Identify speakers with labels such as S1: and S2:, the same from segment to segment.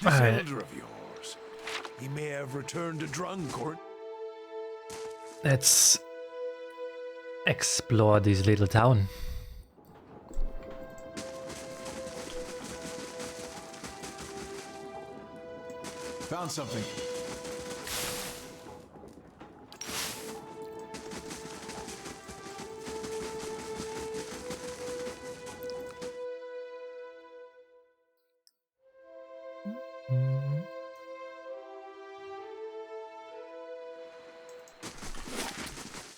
S1: This elder of yours, he may have returned drunk or...
S2: Let's explore this little town.
S1: Found something.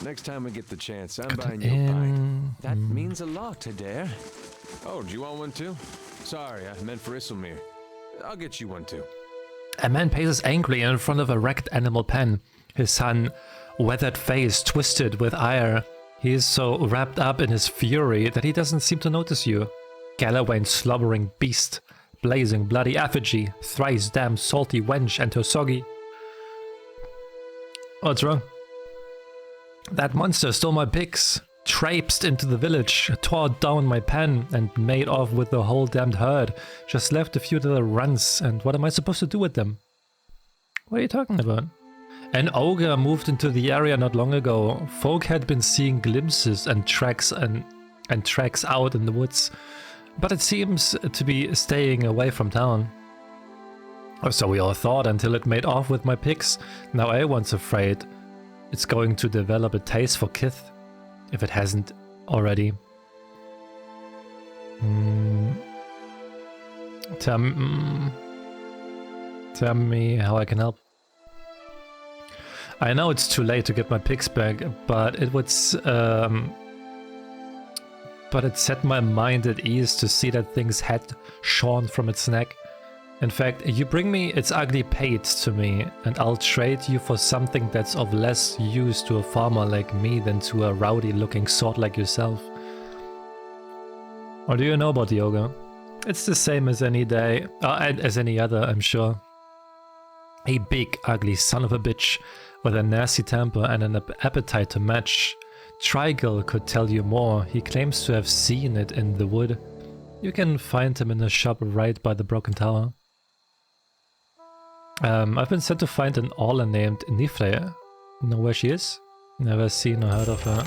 S1: Next time we get the chance, I'm buying you a pint. That means a lot to Dare. Oh, do you want one too? Sorry, I meant for Isselmere. I'll get you one too.
S2: A man paces angrily in front of a wrecked animal pen, his weathered face twisted with ire. He is so wrapped up in his fury that he doesn't seem to notice you. Galloway's slobbering beast, blazing bloody effigy, thrice damned salty wench and her soggy. What's wrong? That monster stole my pigs, traipsed into the village, tore down my pen, and made off with the whole damned herd. Just left a few little runs, and what am I supposed to do with them? What are you talking about? An ogre moved into the area not long ago. Folk had been seeing glimpses and tracks out in the woods, but it seems to be staying away from town. Or so we all thought until it made off with my pigs. Now everyone's afraid it's going to develop a taste for kith, if it hasn't already. Tell me how I can help. I know it's too late to get my pigs back, but it would but it set my mind at ease to see that thing's head shorn from its neck. In fact, you bring me its ugly pate to me, and I'll trade you for something that's of less use to a farmer like me than to a rowdy-looking sort like yourself. What do you know about the ogre? It's the same as any other, I'm sure. A big, ugly son of a bitch with a nasty temper and an appetite to match. Trigel could tell you more. He claims to have seen it in the wood. You can find him in a shop right by the broken tower. I've been sent to find an Orla named Nifre. Know where she is? Never seen or heard of her.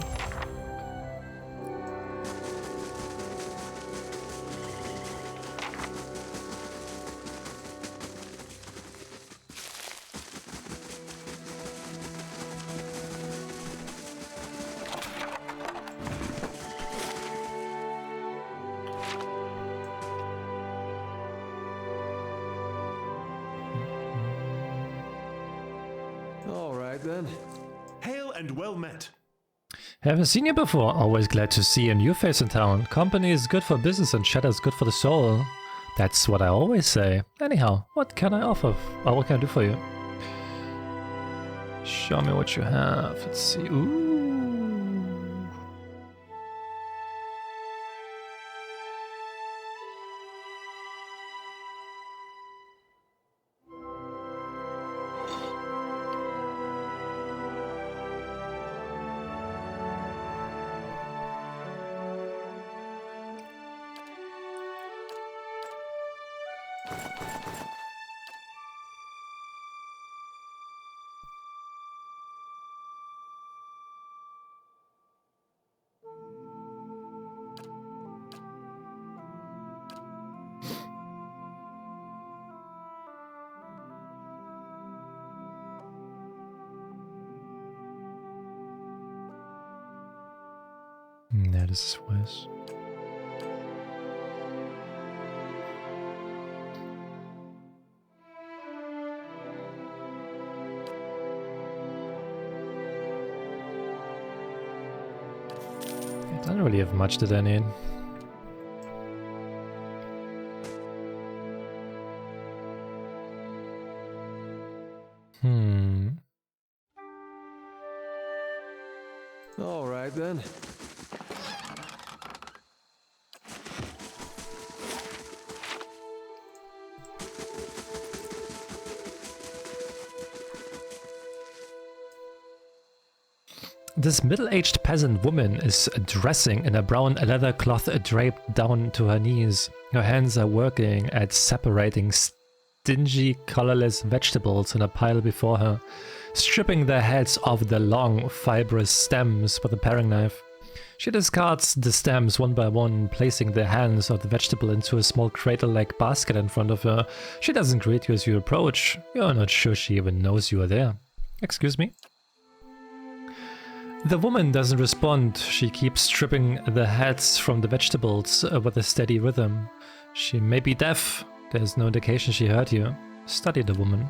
S1: Then, hail and well met.
S2: Haven't seen you before. Always glad to see a new face in town. Company is good for business and chatter's good for the soul. That's what I always say. Anyhow, what can I offer? What can I do for you? Show me what you have. Let's see. Ooh. That is West. I don't really have much that I need.
S1: All right then.
S2: This middle-aged peasant woman is dressing in a brown leather cloth draped down to her knees. Her hands are working at separating dingy, colorless vegetables in a pile before her, stripping their heads off the long, fibrous stems with a paring knife. She discards the stems one by one, placing the hands of the vegetable into a small cradle-like basket in front of her. She doesn't greet you as you approach. You're not sure she even knows you are there. Excuse me? The woman doesn't respond. She keeps stripping the heads from the vegetables with a steady rhythm. She may be deaf. There's no indication she heard you. Study the woman.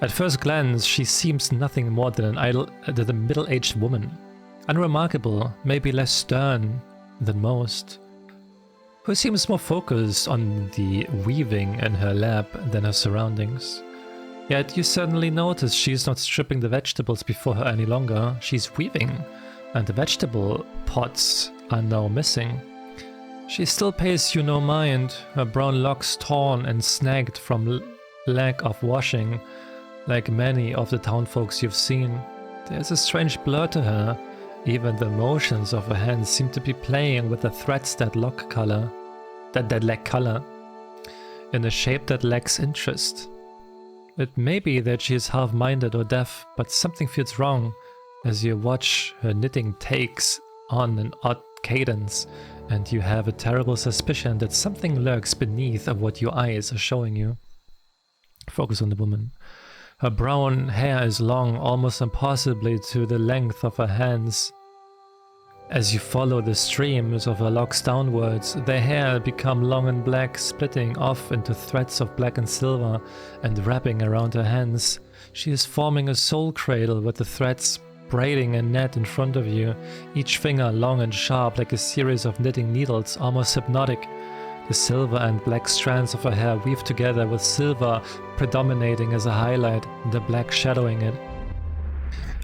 S2: At first glance, she seems nothing more than a middle-aged woman. Unremarkable, maybe less stern than most, who seems more focused on the weaving in her lap than her surroundings. Yet you suddenly notice she's not stripping the vegetables before her any longer, she's weaving, and the vegetable pots are now missing. She still pays you no mind, her brown locks torn and snagged from lack of washing, like many of the townfolks you've seen. There's a strange blur to her. Even the motions of her hands seem to be playing with the threads that lack color, in a shape that lacks interest. It may be that she is half-minded or deaf, but something feels wrong as you watch her knitting takes on an odd cadence, and you have a terrible suspicion that something lurks beneath of what your eyes are showing you. Focus on the woman. Her brown hair is long, almost impossibly to the length of her hands. As you follow the streams of her locks downwards, their hair become long and black, splitting off into threads of black and silver and wrapping around her hands. She is forming a soul cradle with the threads braiding a net in front of you, each finger long and sharp like a series of knitting needles, almost hypnotic. The silver and black strands of her hair weave together, with silver predominating as a highlight, the black shadowing it.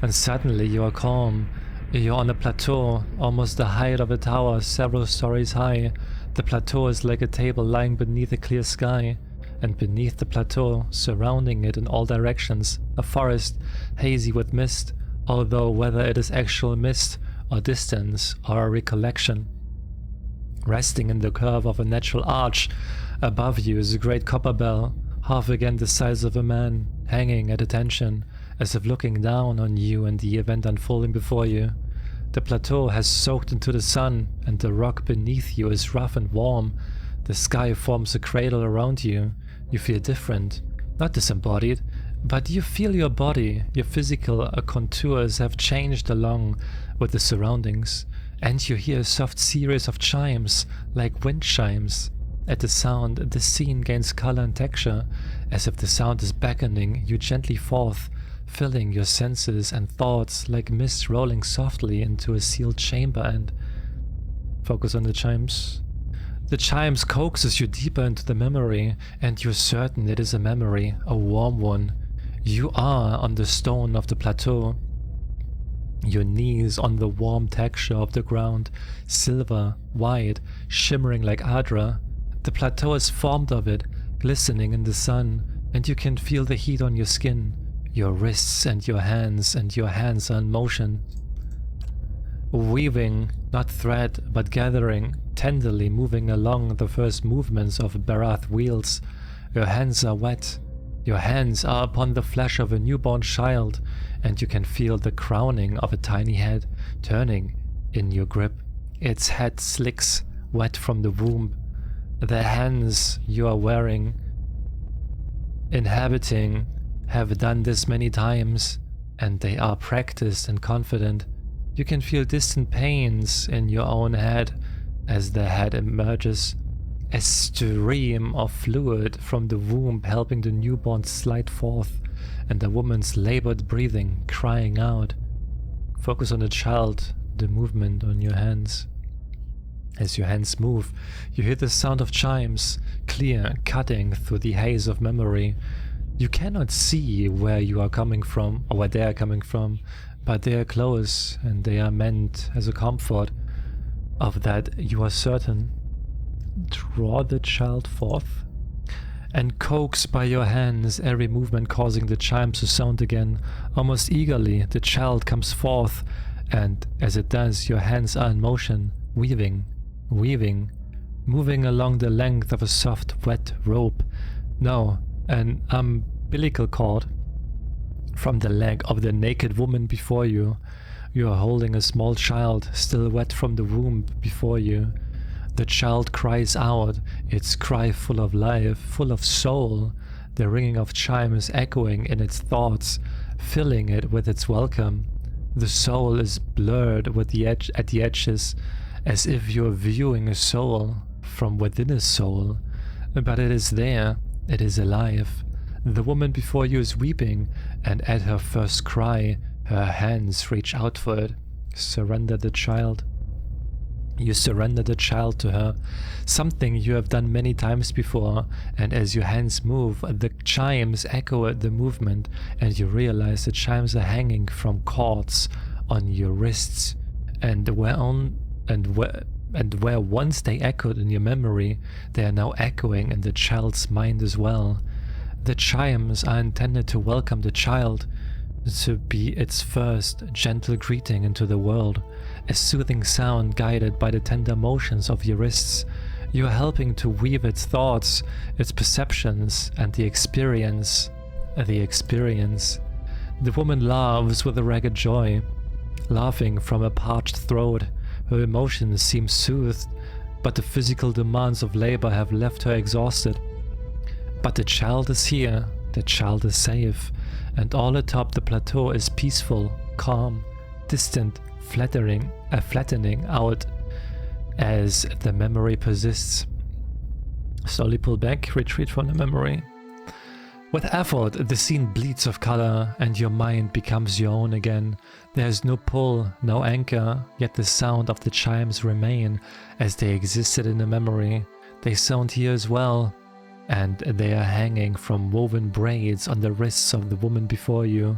S2: And suddenly you are calm. You're on a plateau, almost the height of a tower, several stories high. The plateau is like a table lying beneath a clear sky, and beneath the plateau, surrounding it in all directions, a forest, hazy with mist, although whether it is actual mist or distance or a recollection. Resting in the curve of a natural arch above you is a great copper bell, half again the size of a man, hanging at attention, as if looking down on you and the event unfolding before you. The plateau has soaked into the sun, and the rock beneath you is rough and warm. The sky forms a cradle around you. You feel different, not disembodied, but you feel your body, your physical contours have changed along with the surroundings. And you hear a soft series of chimes, like wind chimes. At the sound, the scene gains color and texture, as if the sound is beckoning you gently forth, filling your senses and thoughts like mist rolling softly into a sealed chamber. And focus on the chimes. The chimes coaxes you deeper into the memory, and you're certain it is a memory, a warm one. You are on the stone of the plateau. Your knees on the warm texture of the ground, silver, white, shimmering like Adra. The plateau is formed of it, glistening in the sun, and you can feel the heat on your skin, your wrists and your hands are in motion. Weaving, not thread, but gathering, tenderly moving along the first movements of Barath wheels. Your hands are wet. Your hands are upon the flesh of a newborn child, and you can feel the crowning of a tiny head turning in your grip. Its head slicks, wet from the womb. The hands you are wearing, inhabiting, have done this many times, and they are practiced and confident. You can feel distant pains in your own head as the head emerges. A stream of fluid from the womb helping the newborn slide forth, and the woman's labored breathing, crying out. Focus on the child, the movement on your hands. As your hands move, you hear the sound of chimes, clear, cutting through the haze of memory. You cannot see where you are coming from, or where they are coming from, but they are close, and they are meant as a comfort. Of that you are certain. Draw the child forth, and coax by your hands, every movement causing the chimes to sound again. Almost eagerly, the child comes forth, and as it does, your hands are in motion, weaving, moving along the length of a soft, wet rope. No, an umbilical cord from the leg of the naked woman before you. You are holding a small child, still wet from the womb before you. The child cries out, its cry full of life, full of soul, the ringing of chimes echoing in its thoughts, filling it with its welcome. The soul is blurred with at the edges, as if you are viewing a soul from within a soul. But it is there, it is alive. The woman before you is weeping, and at her first cry, her hands reach out for it. Surrender the child. You surrender the child to her, something you have done many times before, and as your hands move, the chimes echo the movement, and you realize the chimes are hanging from cords on your wrists, and where once they echoed in your memory, they are now echoing in the child's mind as well. The chimes are intended to welcome the child, to be its first gentle greeting into the world, a soothing sound guided by the tender motions of your wrists. You are helping to weave its thoughts, its perceptions, and the experience. The woman laughs with a ragged joy, laughing from a parched throat. Her emotions seem soothed, but the physical demands of labor have left her exhausted. But the child is here, the child is safe, and all atop the plateau is peaceful, calm, distant, flattening out as the memory persists. Slowly pull back, retreat from the memory. With effort, the scene bleeds of color, and your mind becomes your own again. There is no pull, no anchor, yet the sound of the chimes remain as they existed in the memory. They sound here as well, and they are hanging from woven braids on the wrists of the woman before you.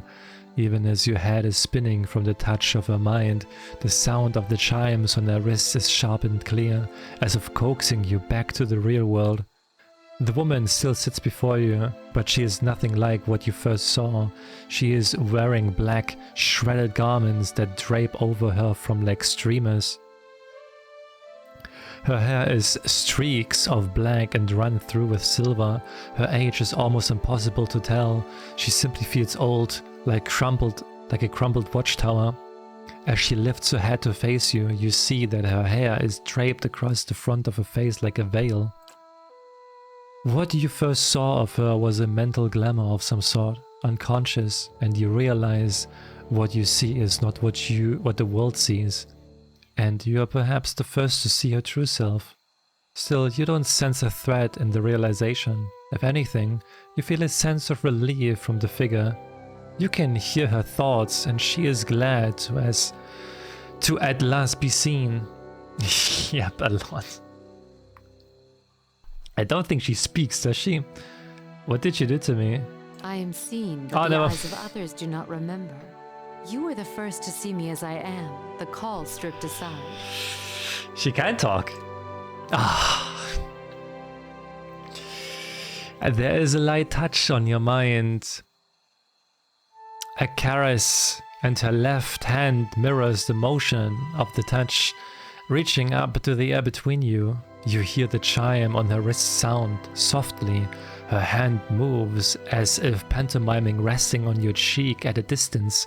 S2: Even as your head is spinning from the touch of her mind, the sound of the chimes on her wrists is sharp and clear, as if coaxing you back to the real world. The woman still sits before you, but she is nothing like what you first saw. She is wearing black, shredded garments that drape over her from like streamers. Her hair is streaks of black and run through with silver. Her age is almost impossible to tell. She simply feels old, like a crumpled watchtower. As she lifts her head to face you, you see that her hair is draped across the front of her face like a veil. What you first saw of her was a mental glamour of some sort, unconscious, and you realize what you see is not what the world sees. And you are perhaps the first to see her true self. Still, you don't sense a threat in the realization. If anything, you feel a sense of relief from the figure. You can hear her thoughts, and she is glad to at last be seen. Yep, a lot. I don't think she speaks, does she? What did she do to me?
S3: I am seen, but the eyes of others do not remember. You were the first to see me as I am, the call stripped aside.
S2: She can talk. There is a light touch on your mind. A caress, and her left hand mirrors the motion of the touch, reaching up to the air between you. You hear the chime on her wrist sound softly. Her hand moves as if pantomiming, resting on your cheek at a distance,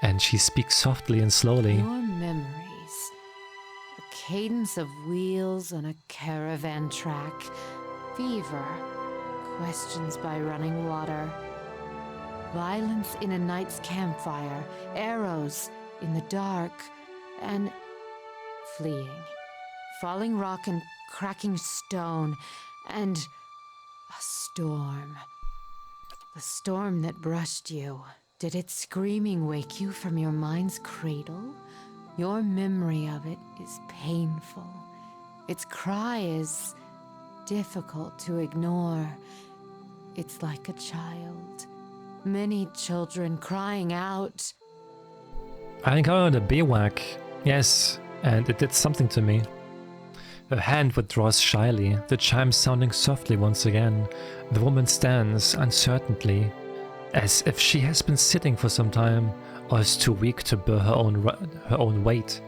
S2: and she speaks softly and slowly.
S3: Your memories. A cadence of wheels on a caravan track. Fever. Questions by running water. Violence in a night's campfire. Arrows in the dark. And fleeing. Falling rock and cracking stone. And a storm. The storm that brushed you. Did its screaming wake you from your mind's cradle? Your memory of it is painful. Its cry is difficult to ignore. It's like a child. Many children crying out.
S2: I encountered a bivouac, yes, and it did something to me. Her hand withdraws shyly, the chimes sounding softly once again. The woman stands uncertainly, as if she has been sitting for some time, or is too weak to bear her own weight.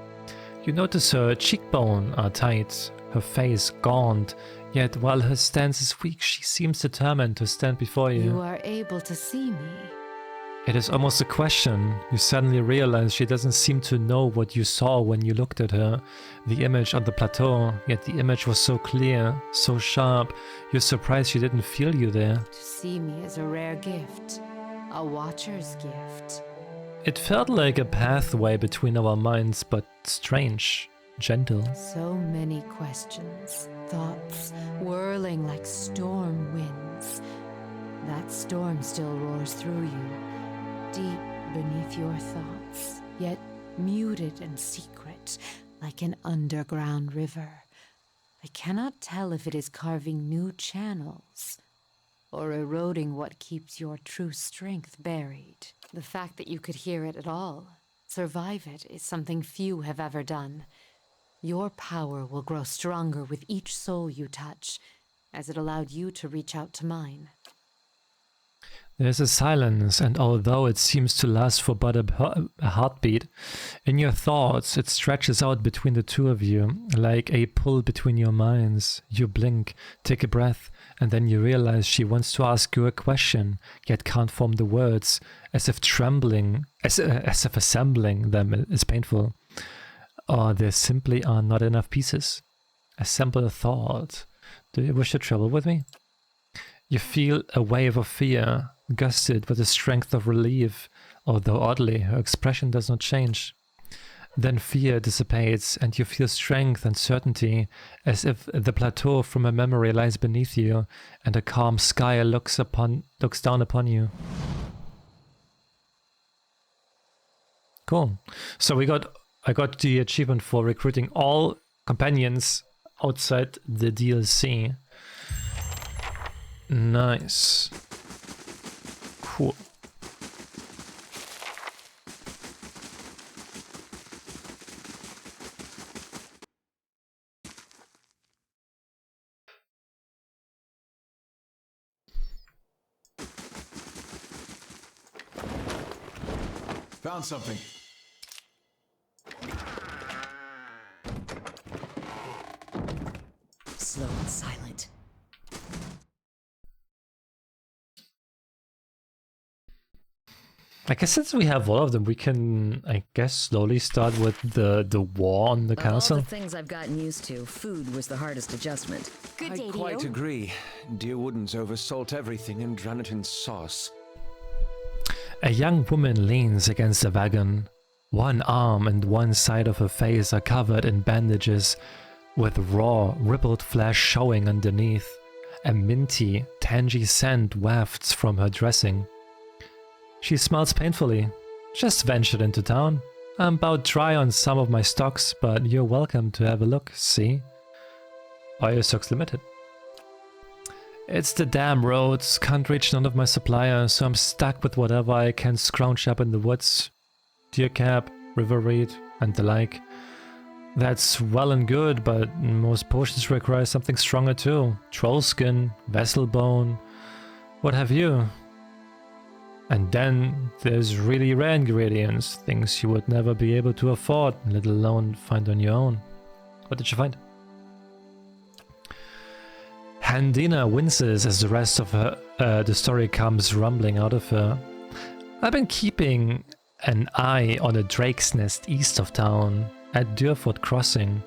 S2: You notice her cheekbones are tight, her face gaunt, Yet while her stance is weak, she seems determined to stand before you.
S3: You are able to see me.
S2: It is almost a question. You suddenly realize she doesn't seem to know what you saw when you looked at her. The image on the plateau, yet the image was so clear, so sharp. You're surprised she didn't feel you there.
S3: To see me is a rare gift, a watcher's gift.
S2: It felt like a pathway between our minds, but strange, gentle.
S3: So many questions, thoughts whirling like storm winds. That storm still roars through you, deep beneath your thoughts, yet muted and secret, like an underground river. I cannot tell if it is carving new channels or eroding what keeps your true strength buried. The fact that you could hear it at all, survive it, is something few have ever done. Your power will grow stronger with each soul you touch, as it allowed you to reach out to mine.
S2: There's a silence, and although it seems to last for but a heartbeat, in your thoughts it stretches out between the two of you, like a pull between your minds. You blink, take a breath, and then you realize she wants to ask you a question, yet can't form the words, as if trembling, as if assembling them is painful. Or there simply are not enough pieces. Assemble a thought. Do you wish to travel with me? You feel a wave of fear, gusted with the strength of relief, although oddly, her expression does not change. Then fear dissipates, and you feel strength and certainty, as if the plateau from a memory lies beneath you, and a calm sky looks down upon you. Cool. So I got the achievement for recruiting all companions outside the DLC. Nice. Cool.
S1: Found something.
S4: Slow and silent.
S2: I guess since we have all of them, we can, I guess, slowly start with the war on the
S4: Of
S2: castle.
S4: all the things I've gotten used to, food was the hardest adjustment.
S3: Good day
S1: I
S3: to
S1: quite
S3: you.
S1: agree. Dear Woodens oversalt everything and drown it in sauce.
S2: A young woman leans against a wagon. One arm and one side of her face are covered in bandages, with raw, rippled flesh showing underneath. A minty, tangy scent wafts from her dressing. She smells painfully. Just ventured into town. I'm about dry on some of my stocks, but you're welcome to have a look, see? Bio stocks limited. It's the damn roads, can't reach none of my suppliers, so I'm stuck with whatever I can scrounge up in the woods. Deer cap, river reed, and the like. That's well and good, but most potions require something stronger too. Troll skin, vessel bone, what have you? And then there's really rare ingredients, things you would never be able to afford, let alone find on your own. What did you find? Handina winces as the rest of the story comes rumbling out of her. I've been keeping an eye on a drake's nest east of town, at Deerfoot Crossing.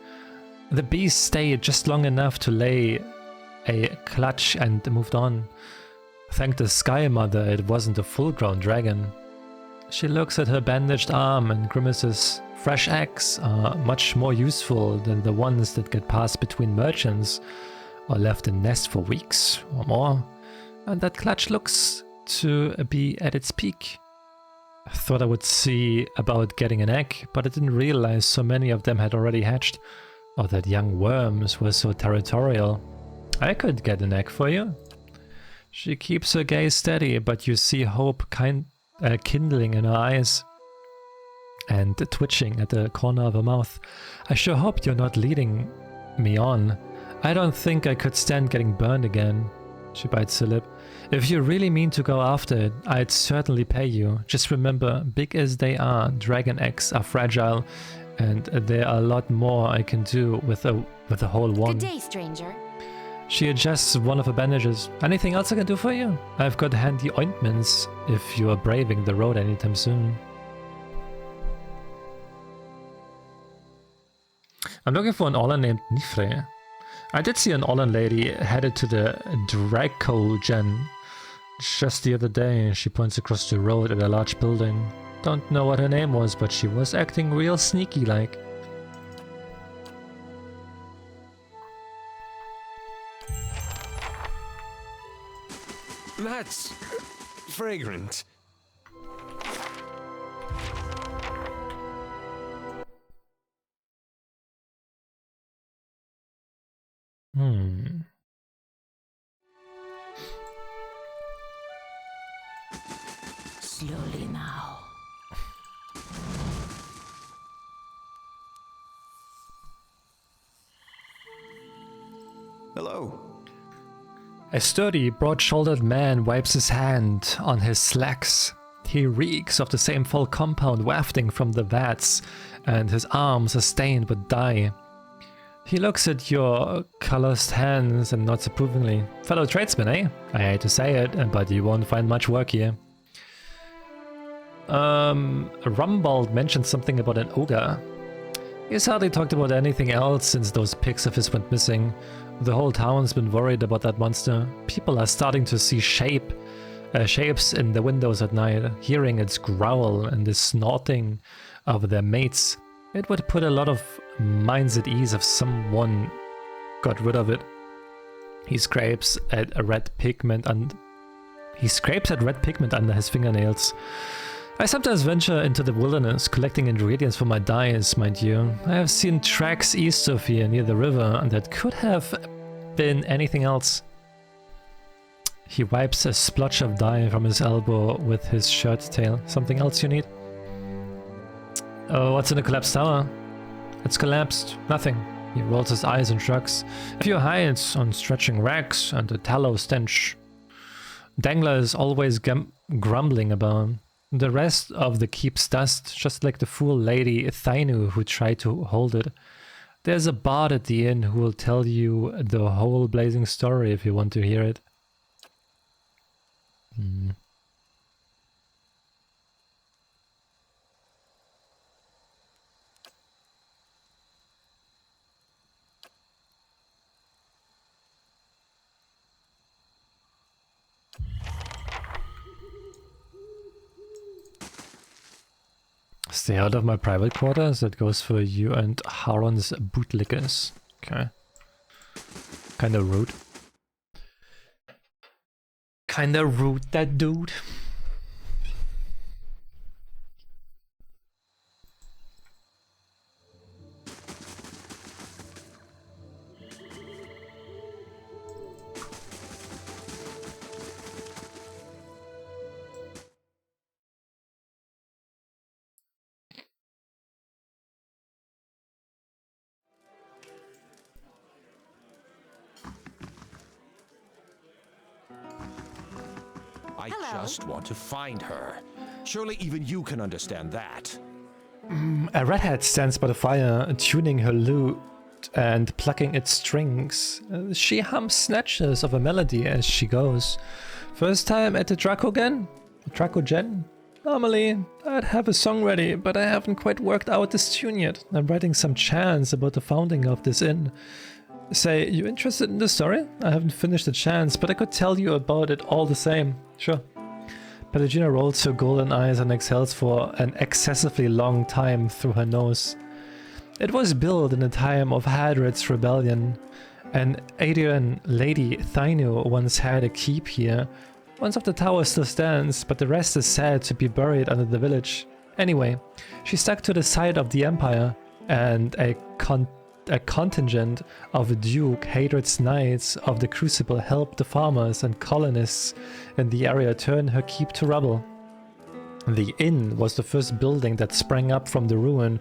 S2: The beast stayed just long enough to lay a clutch and moved on. Thank the Sky Mother it wasn't a full-grown dragon. She looks at her bandaged arm and grimaces. Fresh eggs are much more useful than the ones that get passed between merchants or left in nest for weeks or more. And that clutch looks to be at its peak. I thought I would see about getting an egg, but I didn't realize so many of them had already hatched, or that young worms were so territorial. I could get an egg for you. She keeps her gaze steady, but you see hope kindling in her eyes and twitching at the corner of her mouth. I sure hope you're not leading me on. I don't think I could stand getting burned again. She bites her lip. If you really mean to go after it, I'd certainly pay you. Just remember, big as they are, dragon eggs are fragile, and there are a lot more I can do with a whole one.
S3: Good day, stranger.
S2: She adjusts one of her bandages. Anything else I can do for you? I've got handy ointments if you are braving the road anytime soon. I'm looking for an Orlan named Nifre. I did see an Orlan lady headed to the Dracogen just the other day. She points across the road at a large building. Don't know what her name was, but she was acting real sneaky-like.
S1: That's fragrant.
S3: Slowly now.
S1: Hello.
S2: A sturdy, broad-shouldered man wipes his hand on his slacks. He reeks of the same foul compound wafting from the vats, and his arms are stained with dye. He looks at your calloused hands and nods approvingly. Fellow tradesman, eh? I hate to say it, but you won't find much work here. Rumbald mentioned something about an ogre. He's hardly talked about anything else since those pics of his went missing. The whole town's been worried about that monster. People are starting to see shapes in the windows at night, hearing its growl and the snorting of their mates. It would put a lot of minds at ease if someone got rid of it. He scrapes at red pigment under his fingernails. I sometimes venture into the wilderness, collecting ingredients for my dyes, mind you. I have seen tracks east of here near the river, and that could have been anything else. He wipes a splotch of dye from his elbow with his shirt tail. Something else you need? Oh, what's in the collapsed tower? It's collapsed. Nothing. He rolls his eyes and shrugs. A few hides on stretching racks and a tallow stench. Dangler is always grumbling about. The rest of the keep's dust, just like the fool lady Thainu who tried to hold it. There's a bard at the inn who will tell you the whole blazing story if you want to hear it. Stay out of my private quarters. That goes for you and Haron's bootlickers. Okay. Kinda rude. Kinda rude, that dude.
S5: I just want to find her. Surely even you can understand that.
S2: A redhead stands by the fire, tuning her lute and plucking its strings. She hums snatches of a melody as she goes. First time at the Dracogen? Normally, I'd have a song ready, but I haven't quite worked out this tune yet. I'm writing some chants about the founding of this inn. Say, you interested in the story? I haven't finished the chants, but I could tell you about it all the same. Sure. Pelagina rolls her golden eyes and exhales for an excessively long time through her nose. It was built in the time of Hadred's rebellion. An Adrian lady Thainu once had a keep here. One of the towers still stands, but the rest is said to be buried under the village. Anyway, she stuck to the side of the empire, and a contingent of Duke Hadred's Knights of the Crucible helped the farmers and colonists in the area turn her keep to rubble. The inn was the first building that sprang up from the ruin,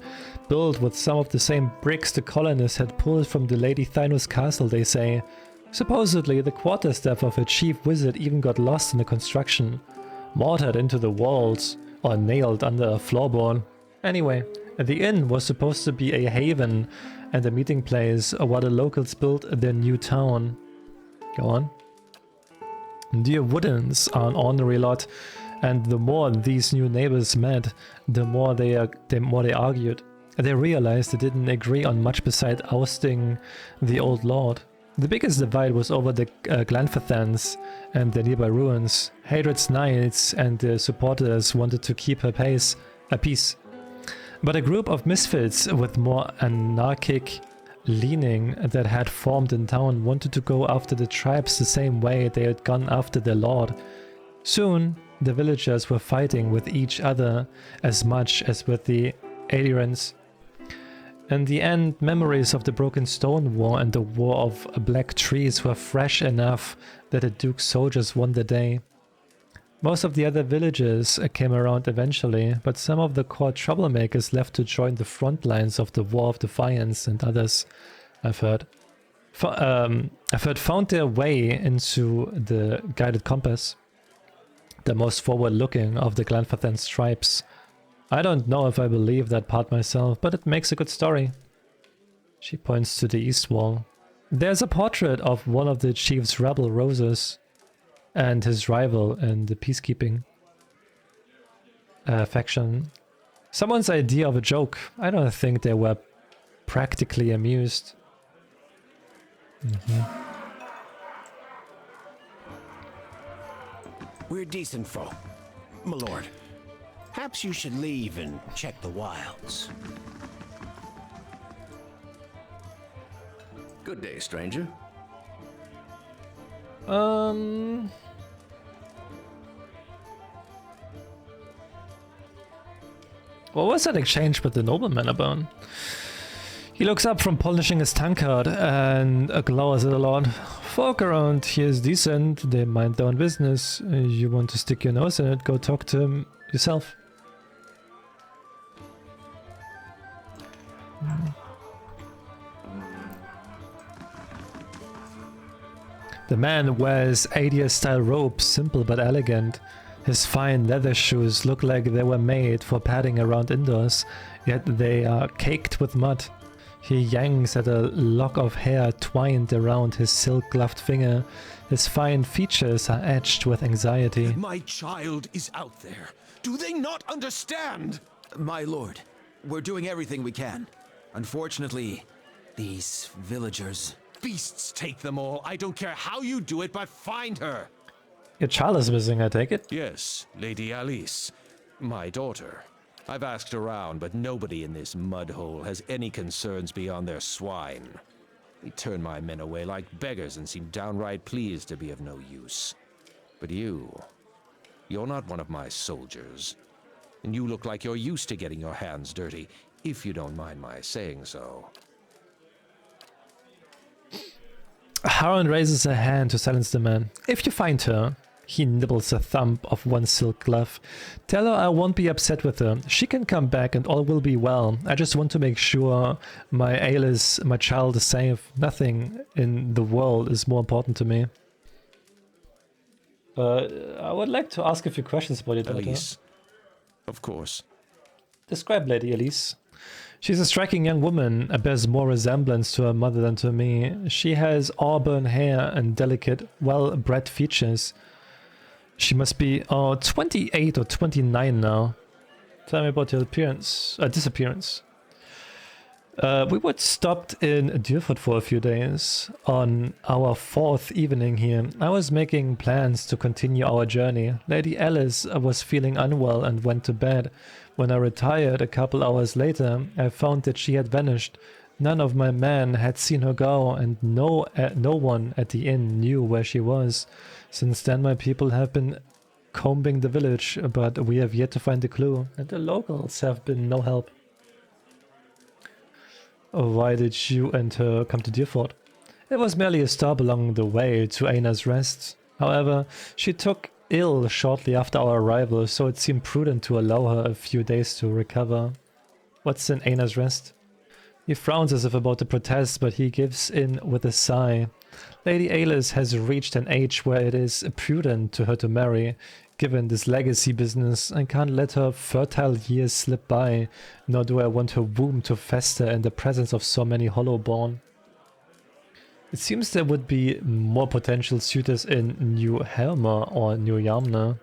S2: built with some of the same bricks the colonists had pulled from the Lady Thanu's castle, they say. Supposedly, the quarterstaff of her chief wizard even got lost in the construction, mortared into the walls, or nailed under a floorboard. Anyway, the inn was supposed to be a haven and a meeting place while the locals built their new town. Go on. Dear Woodens are an ornery lot, and the more these new neighbors met, the more they argued. They realized they didn't agree on much beside ousting the old lord. The biggest divide was over the Glenfathans and the nearby ruins. Hadred's knights and their supporters wanted to keep a peace. But a group of misfits with more anarchic leaning that had formed in town wanted to go after the tribes the same way they had gone after their lord. Soon, the villagers were fighting with each other as much as with the Adherents. In the end, memories of the Broken Stone War and the War of Black Trees were fresh enough that the Duke's soldiers won the day. Most of the other villages came around eventually, but some of the core troublemakers left to join the front lines of the War of Defiance, and others, I've heard, found their way into the Guided Compass, the most forward-looking of the Glenfathan's tribes. I don't know if I believe that part myself, but it makes a good story. She points to the east wall. There's a portrait of one of the chief's rebel roses and his rival in the peacekeeping faction. Someone's idea of a joke. I don't think they were practically amused.
S5: We're decent folk, my lord. Perhaps you should leave and check the wilds.
S6: Good day, stranger.
S2: What was that exchange with the nobleman about? He looks up from polishing his tankard and glowers at the lord. Folk around here is decent, they mind their own business. You want to stick your nose in it, go talk to him yourself. The man wears 80s-style robes, simple but elegant. His fine leather shoes look like they were made for padding around indoors, yet they are caked with mud. He yanks at a lock of hair twined around his silk-gloved finger. His fine features are etched with anxiety.
S5: My child is out there. Do they not understand?
S6: My lord, we're doing everything we can. Unfortunately, these villagers...
S5: Beasts take them all. I don't care how you do it, but find her.
S2: Your child is missing, I take it?
S5: Yes, Lady Alice. My daughter. I've asked around, but nobody in this mud hole has any concerns beyond their swine. They turn my men away like beggars and seem downright pleased to be of no use. But you're not one of my soldiers. And you look like you're used to getting your hands dirty, if you don't mind my saying so.
S2: Haran raises a hand to silence the man. If you find her, he nibbles a thumb of one silk glove. Tell her I won't be upset with her. She can come back and all will be well. I just want to make sure my child is safe. Nothing in the world is more important to me. I would like to ask a few questions about your daughter.
S5: Elise. Of course.
S2: Describe Lady Elise. She's a striking young woman, bears more resemblance to her mother than to me. She has auburn hair and delicate, well-bred features. She must be 28 or 29 now. Tell me about your disappearance. We were stopped in Dürford for a few days. On our fourth evening here, I was making plans to continue our journey. Lady Alice was feeling unwell and went to bed. When I retired a couple hours later, I found that she had vanished. None of my men had seen her go, and no one at the inn knew where she was. Since then, my people have been combing the village, but we have yet to find a clue, and the locals have been no help. Why did you and her come to Deerford? It was merely a stop along the way to Aina's Rest. However, she took ill shortly after our arrival, so it seemed prudent to allow her a few days to recover. What's in Aina's Rest? He frowns as if about to protest, but he gives in with a sigh. Lady Alice has reached an age where it is prudent to her to marry. Given this legacy business, I can't let her fertile years slip by, nor do I want her womb to fester in the presence of so many hollowborn. It seems there would be more potential suitors in New Helmer or New Yamna.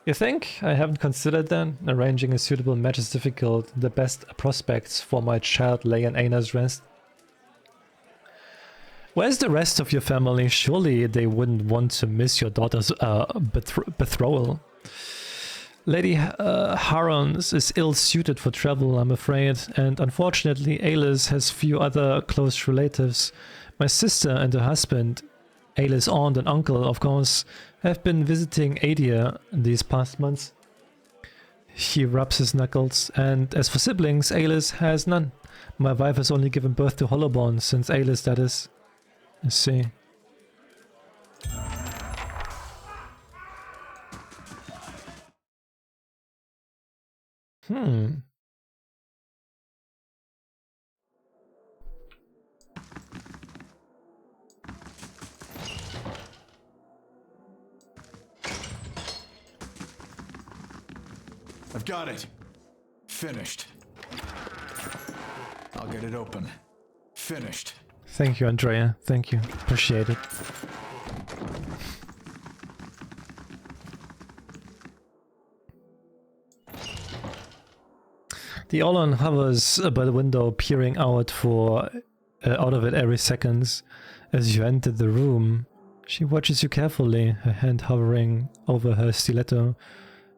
S2: You think? I haven't considered that. Arranging a suitable match is difficult. The best prospects for my child lay in Aina's rest. Where's the rest of your family? Surely they wouldn't want to miss your daughter's betrothal. Lady Harons is ill-suited for travel, I'm afraid, and unfortunately Alice has few other close relatives. My sister and her husband, Alice's aunt and uncle, of course, have been visiting Adia these past months. He rubs his knuckles, and as for siblings, Alice has none. My wife has only given birth to Hollowborn since Alice, that is. Let's see.
S7: I've got it. Finished. I'll get it open. Finished.
S2: Thank you, Andrea. Thank you. Appreciate it. The Orlan hovers by the window, peering out out of it every second. As you enter the room, she watches you carefully, her hand hovering over her stiletto.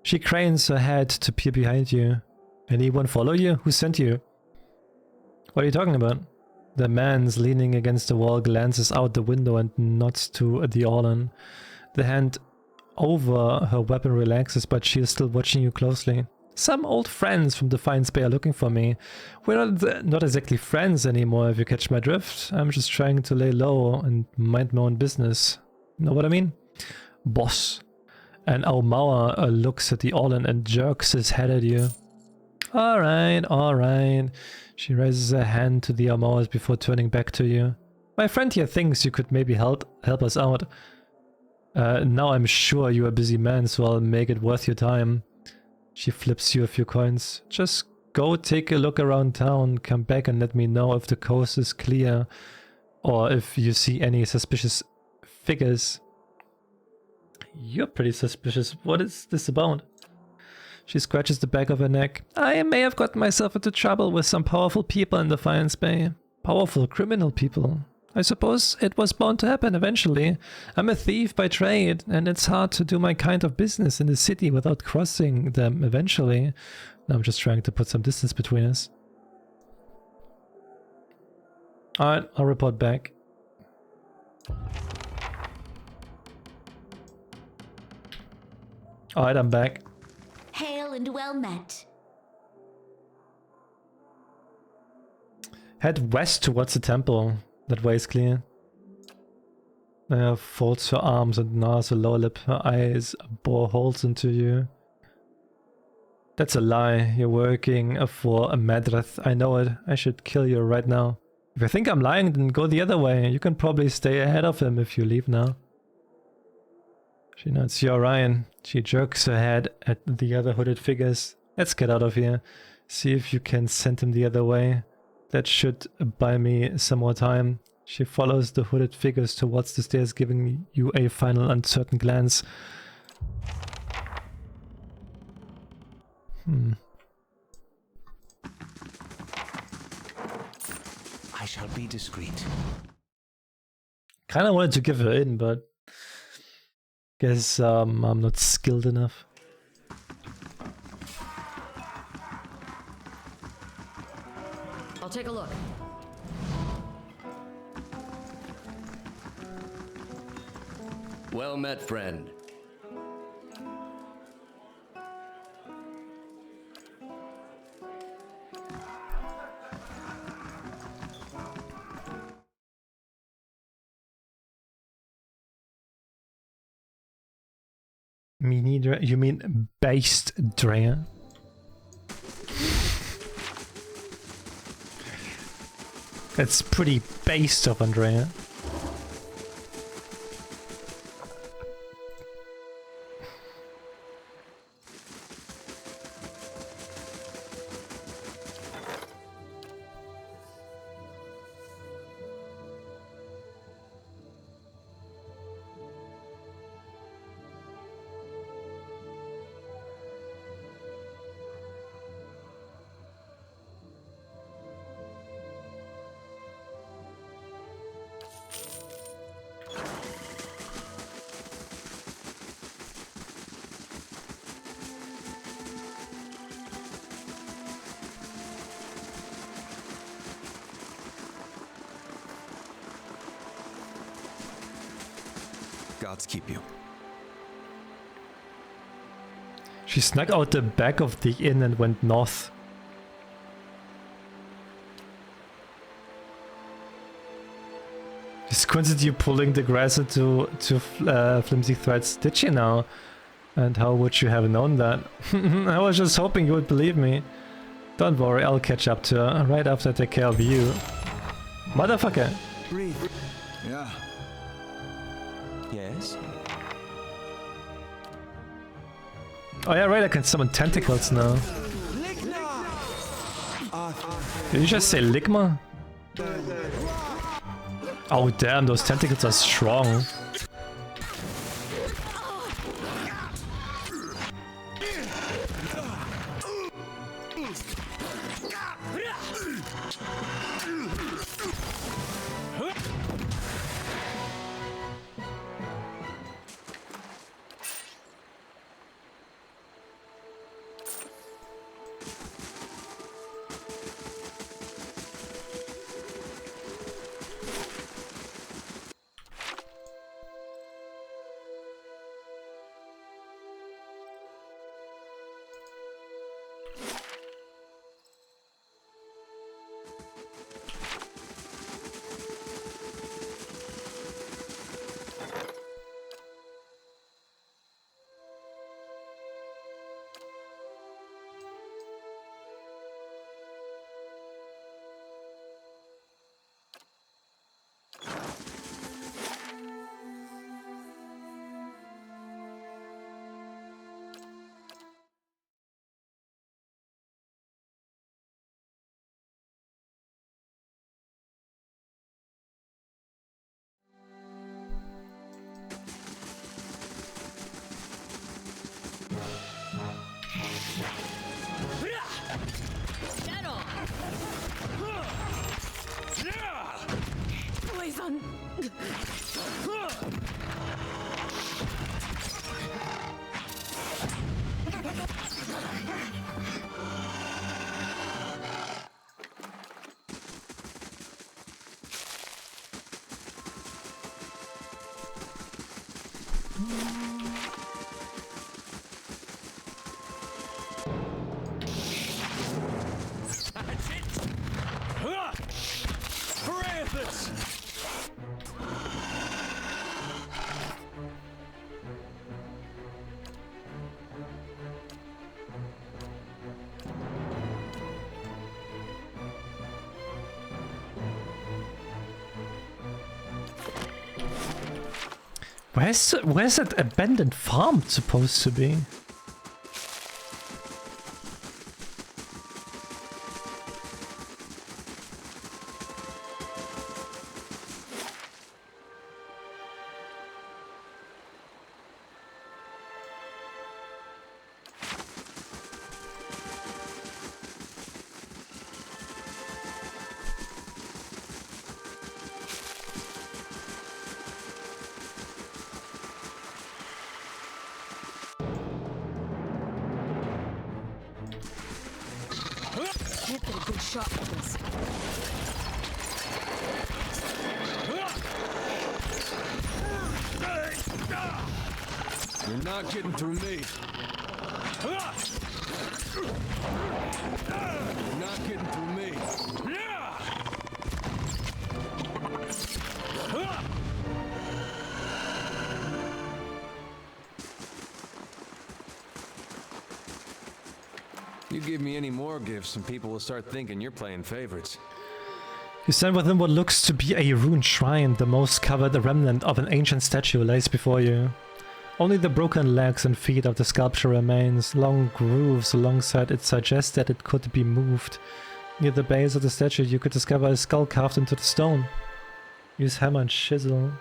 S2: She cranes her head to peer behind you. Anyone follow you? Who sent you? What are you talking about? The man's leaning against the wall, glances out the window and nods to the Orlan. The hand over her weapon relaxes, but she is still watching you closely. Some old friends from Defiance Bay are looking for me. We're not exactly friends anymore, if you catch my drift. I'm just trying to lay low and mind my own business. Know what I mean? Boss. And Aumauer looks at the Orlan and jerks his head at you. Alright, alright. She raises her hand to the Aumauers before turning back to you. My friend here thinks you could maybe help us out. Now I'm sure you're a busy man, so I'll make it worth your time. She flips you a few coins. Just go take a look around town, come back and let me know if the coast is clear or if you see any suspicious figures. You're pretty suspicious. What is this about? She scratches the back of her neck. I may have gotten myself into trouble with some powerful people in Defiance Bay. Powerful criminal people. I suppose it was bound to happen eventually. I'm a thief by trade, and it's hard to do my kind of business in the city without crossing them eventually. Now I'm just trying to put some distance between us. Alright, I'll report back. Alright, I'm back.
S8: Hail and well met.
S2: Head west towards the temple. That way is clear. Folds her arms and gnaws her lower lip. Her eyes bore holes into you. That's a lie. You're working for a Madrath. I know it. I should kill you right now. If you think I'm lying, then go the other way. You can probably stay ahead of him if you leave now. She nods. You're Ryan. She jerks her head at the other hooded figures. Let's get out of here. See if you can send him the other way. That should buy me some more time. She follows the hooded figures towards the stairs, giving you a final uncertain glance.
S1: I shall be discreet.
S2: Kinda wanted to give her in, but guess I'm not skilled enough.
S4: I'll take a look.
S9: Well met, friend.
S2: Me neither. You mean based Drea? That's pretty based of Andrea.
S6: Gods keep you.
S2: She snuck out the back of the inn and went north. Just coincided you pulling the grass into flimsy threads, did you now? And how would you have known that? I was just hoping you would believe me. Don't worry, I'll catch up to her right after I take care of you. Motherfucker!
S6: Breathe. Yeah.
S5: Yes?
S2: Oh yeah, right, I can summon tentacles now. Did you just say Ligma? Oh damn, those tentacles are strong.
S3: Poison!
S2: Where's that abandoned farm supposed to be?
S4: Can't get a good shot at this.
S1: You're not getting through me. You're not getting through me. You give me any more gifts and people will start thinking you're playing favorites.
S2: You stand within what looks to be a ruined shrine. The most covered remnant of an ancient statue lays before you. Only the broken legs and feet of the sculpture remains. Long grooves alongside it suggest that it could be moved. Near the base of the statue you could discover a skull carved into the stone. Use hammer and chisel.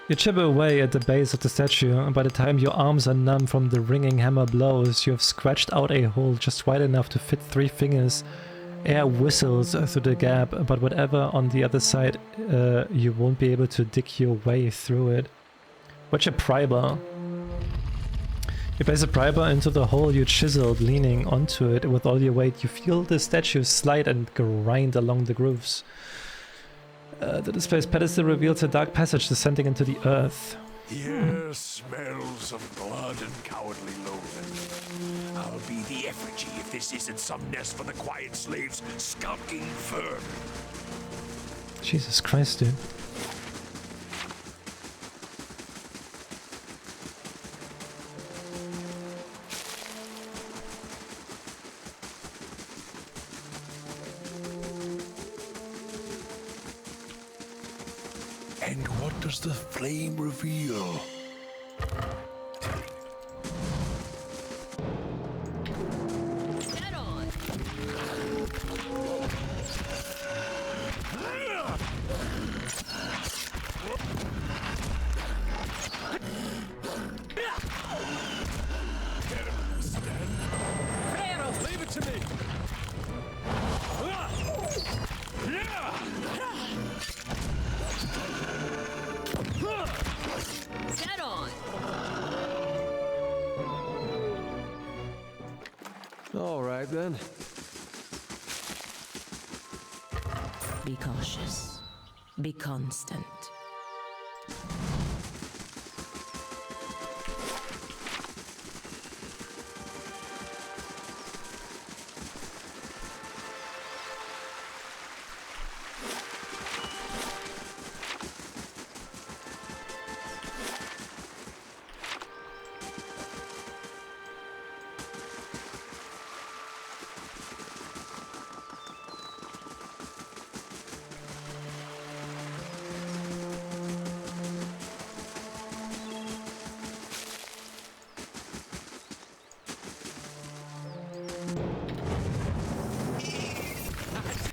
S2: You chip away at the base of the statue, and by the time your arms are numb from the ringing hammer blows, you have scratched out a hole just wide enough to fit 3 fingers. Air whistles through the gap, but whatever on the other side, you won't be able to dig your way through it. Watch a pry bar. You place a pry bar into the hole you chiseled, leaning onto it with all your weight. You feel the statue slide and grind along the grooves. The display's pedestal reveals a dark passage descending into the earth.
S9: Here smells of blood and cowardly loathing. I'll be the effigy if this isn't some nest for the quiet slaves skulking vermin.
S2: Jesus Christ, dude.
S9: And what does the flame reveal?
S4: Head on.
S1: Leave it to me.
S4: Head on.
S1: All right then.
S10: Be cautious. Be constant.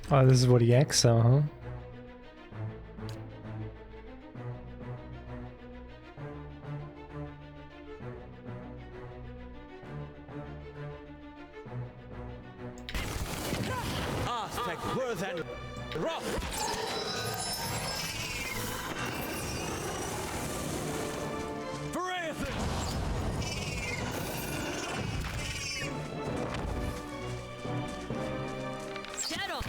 S2: Oh, this is what he acts out, huh?
S4: Head on.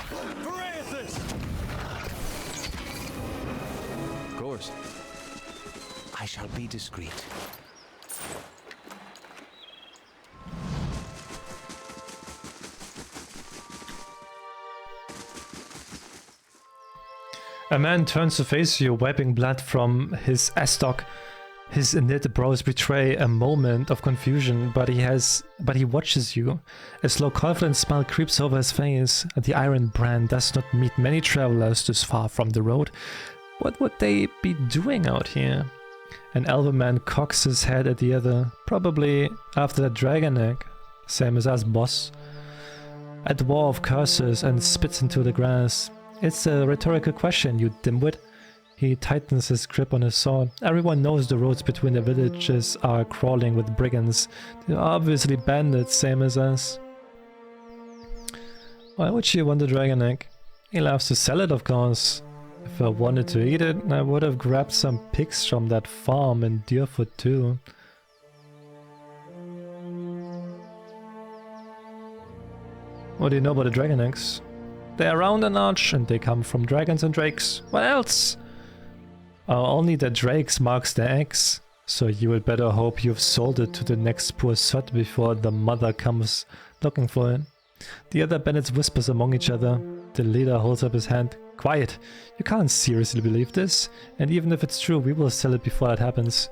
S1: Of course. I shall be discreet.
S2: A man turns to face you, wiping blood from his astock. His knit brows betray a moment of confusion, but he watches you. A slow, confident smile creeps over his face. The Iron Brand does not meet many travelers this far from the road. What would they be doing out here? An elven man cocks his head at the other, probably after that dragon egg, same as us, boss. A dwarf curses and spits into the grass. It's a rhetorical question, you dimwit. He tightens his grip on his sword. Everyone knows the roads between the villages are crawling with brigands. They're obviously bandits, same as us. Why would she want the dragon egg? He loves to sell it, of course. If I wanted to eat it, I would have grabbed some pigs from that farm in Deerfoot too. What do you know about the dragon eggs? They're round and large, and they come from dragons and drakes. What else? Only the drakes marks the eggs, so you would better hope you've sold it to the next poor sod before the mother comes looking for it. The other bandits whispers among each other. The leader holds up his hand. Quiet! You can't seriously believe this, and even if it's true, we will sell it before that happens.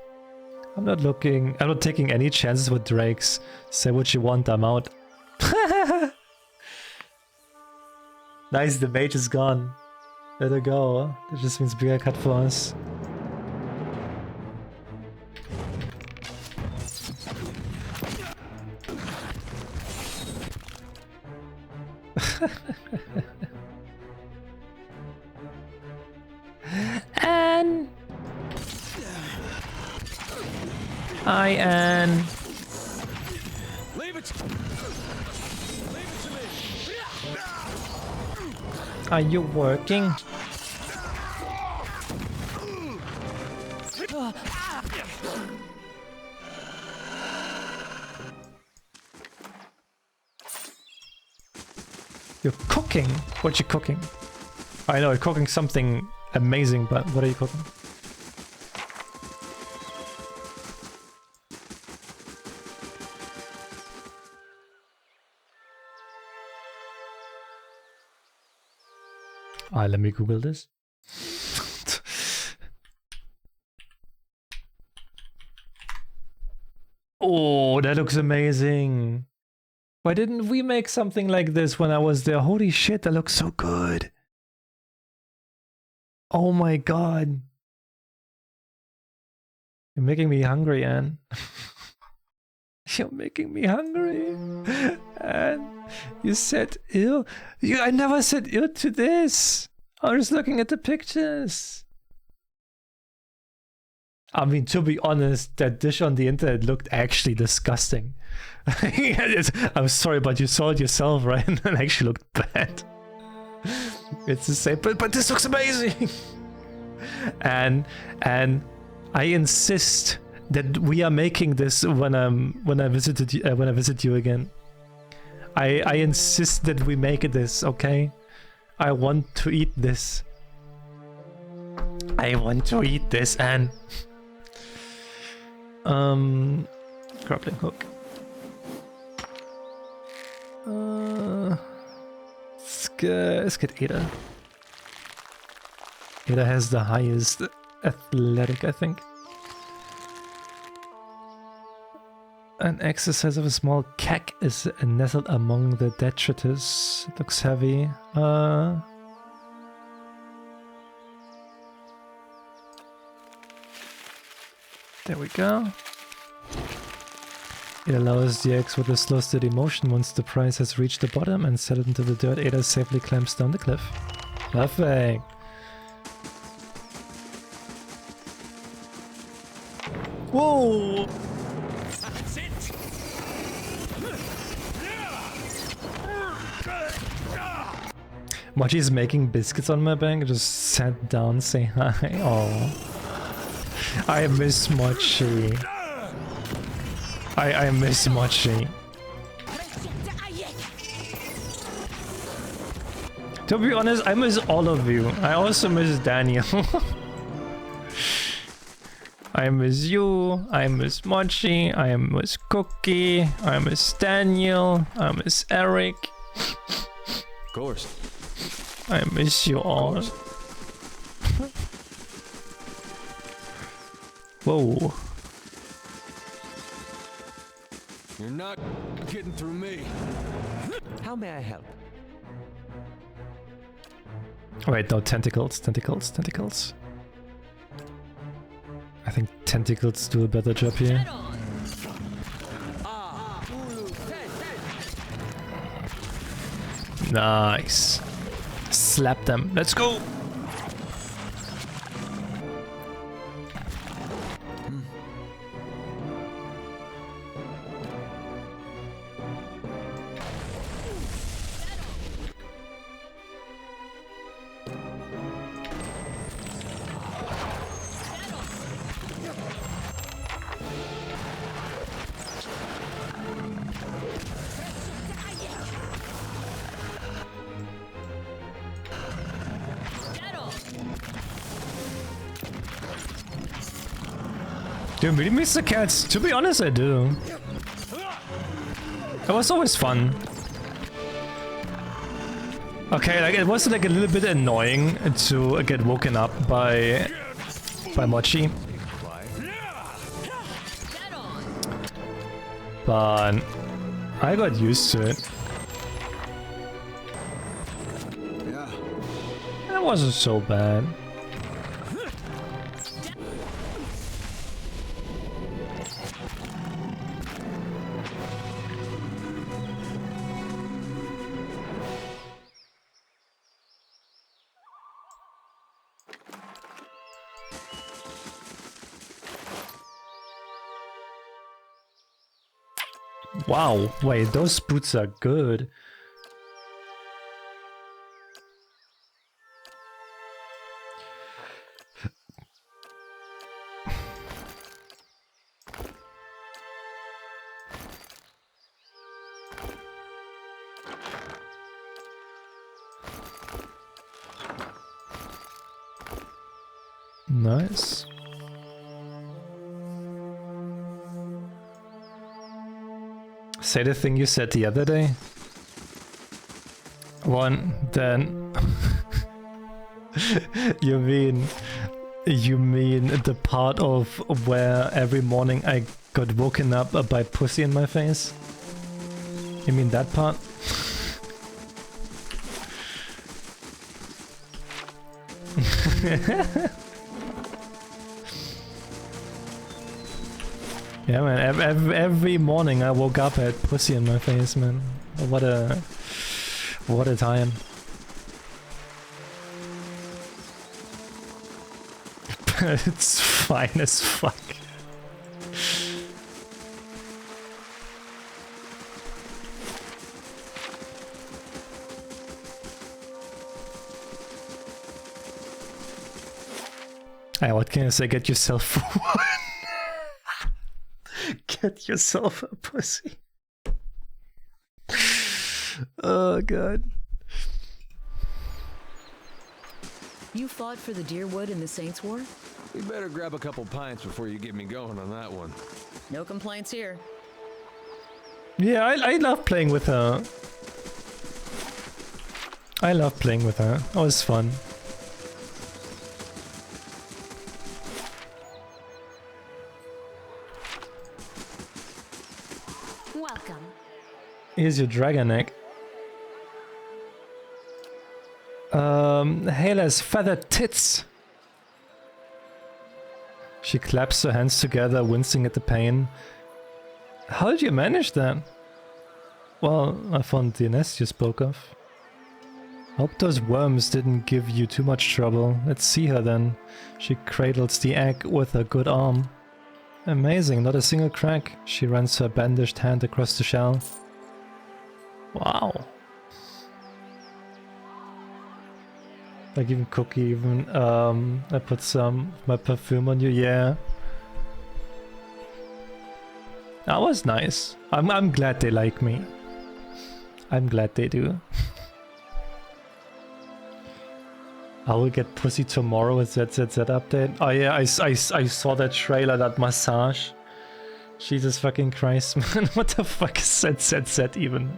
S2: I'm not taking any chances with drakes. Say what you want, I'm out. Nice, the mage is gone. Let her go. That just means bigger cut for us. Anne! Hi, Anne.
S1: Leave it. Leave it to me.
S2: Are you working? You're cooking? What you cooking? I know, you're cooking something amazing, but what are you cooking? Alright, let me Google this. Oh, that looks amazing. Why didn't we make something like this when I was there? Holy shit, that looks so good. Oh my god. You're making me hungry, Anne. You're making me hungry. And you said ew. I never said ew to this. I was looking at the pictures. I mean, to be honest, that dish on the internet looked actually disgusting. I'm sorry, but you saw it yourself, right? And it actually looked bad. It's the same, but this looks amazing. and I insist that we are making this when I visit you again. I insist that we make this, okay? I want to eat this. I want to eat this, and grappling hook. Let's get Ada. Ada has the highest athletic, I think. An exercise of a small cack is nestled among the detritus. It looks heavy. There we go. It allows the X with a slow steady motion once the prize has reached the bottom and settled into the dirt. Ada safely clamps down the cliff. Perfect. Whoa!
S9: That's it.
S2: Mochi's making biscuits on my bank. I just sat down, say hi. Oh. I miss Mochi. I miss Mochi. To be honest, I miss all of you. I also miss Daniel. I miss you. I miss Mochi. I miss Cookie. I miss Daniel. I miss Eric.
S1: Of course.
S2: I miss you all. Whoa.
S1: You're not getting through me. How may I help?
S2: Wait, no, tentacles, tentacles, tentacles. I think tentacles do a better job here. Nice. Slap them. Let's go. Do you really miss the cats? To be honest, I do. It was always fun. Okay, like it was like a little bit annoying to get woken up by Mochi. But I got used to it. It wasn't so bad. Wow, wait, those boots are good. Nice. Say the thing you said the other day. One, then... You mean the part of where every morning I got woken up by pussy in my face? You mean that part? Yeah, man, every morning I woke up had pussy in my face, man. What a time. It's fine as fuck. Hey, what can I say? Get yourself one. Get yourself a pussy. Oh god.
S4: You fought for the Deerwood in the Saints War?
S1: You better grab a couple pints before you get me going on that one.
S4: No complaints here.
S2: Yeah, I love playing with her. I love playing with her. Oh, it's fun.
S8: Welcome.
S2: Here's your dragon egg. Hela's feathered tits. She claps her hands together, wincing at the pain. How did you manage that? Well, I found the nest you spoke of. Hope those worms didn't give you too much trouble. Let's see her then. She cradles the egg with her good arm. Amazing, not a single crack. She runs her bandaged hand across the shell. Wow. Like even Cookie, even I put some of my perfume on you, yeah. That was nice. I'm glad they like me. I'm glad they do. I will get pussy tomorrow with ZZZ update. Oh yeah, I saw that trailer, that massage. Jesus fucking Christ, man. What the fuck is ZZZ even?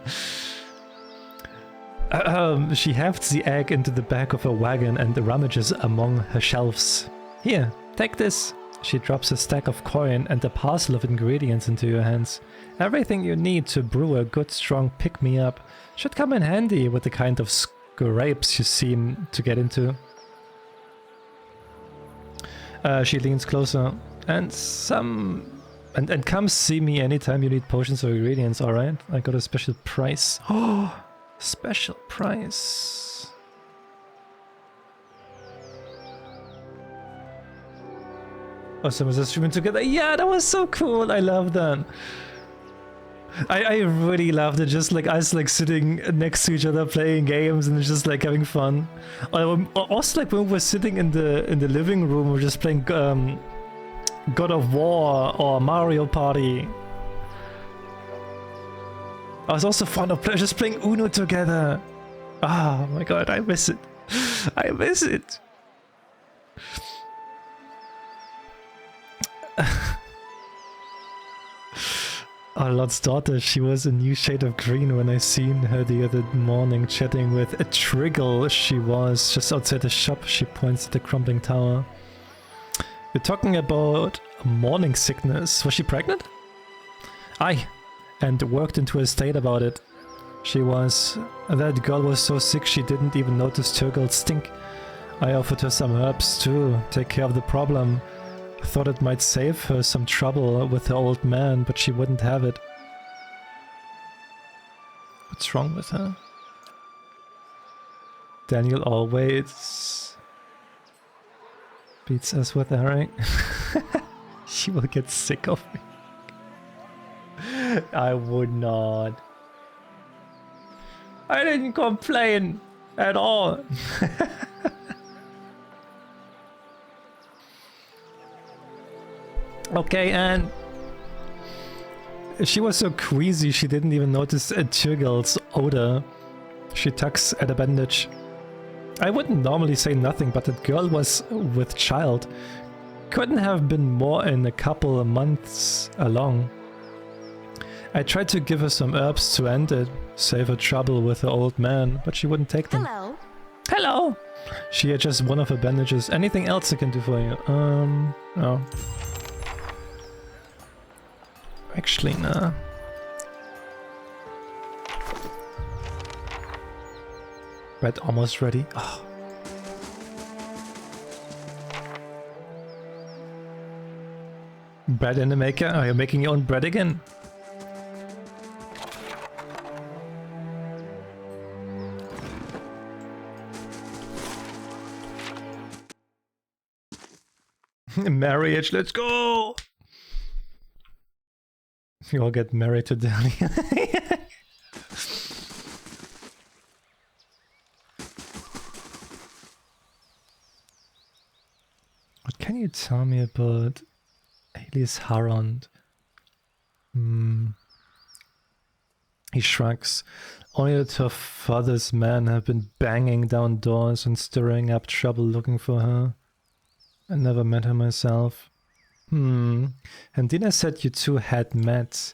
S2: She hefts the egg into the back of her wagon and rummages among her shelves. Here, take this. She drops a stack of coin and a parcel of ingredients into your hands. Everything you need to brew a good strong pick-me-up should come in handy with the kind of scrapes you seem to get into. She leans closer. And come see me anytime you need potions or ingredients, alright? I got a special price. Oh! Special price. Oh, someone's just streaming together. Yeah, that was so cool. I love that. I really loved it. Just like us, like sitting next to each other playing games and just like having fun. Also, like when we were sitting in the living room, we were just playing God of War or Mario Party. I was also fond of just playing Uno together. Oh my god, I miss it. I miss it. Our Lord's daughter, she was a new shade of green when I seen her the other morning chatting with a Triggle. She was just outside the shop. She points at the crumbling tower. We're talking about morning sickness. Was she pregnant? Aye. And worked into a state about it. She was... That girl was so sick she didn't even notice Turgle's stink. I offered her some herbs too, take care of the problem. Thought it might save her some trouble with her old man, but she wouldn't have it. What's wrong with her? Daniel always beats us with Eric. She will get sick of me. I would not. I didn't complain at all. Okay, and she was so queasy she didn't even notice a Turgle's odor. She tugs at a bandage. I wouldn't normally say nothing, but that girl was with child. Couldn't have been more in a couple of months along. I tried to give her some herbs to end it, save her trouble with her old man, but she wouldn't take them.
S8: Hello.
S2: Hello! She had just one of her bandages. Anything else I can do for you? No. Actually, nah. Bread almost ready. Oh. Bread in the maker? Are you making your own bread again? Marriage, let's go! You all get married to Danny. What can you tell me about Alice Harrond? He shrugs. Only that her father's men have been banging down doors and stirring up trouble looking for her. I never met her myself. And Dina said you two had met.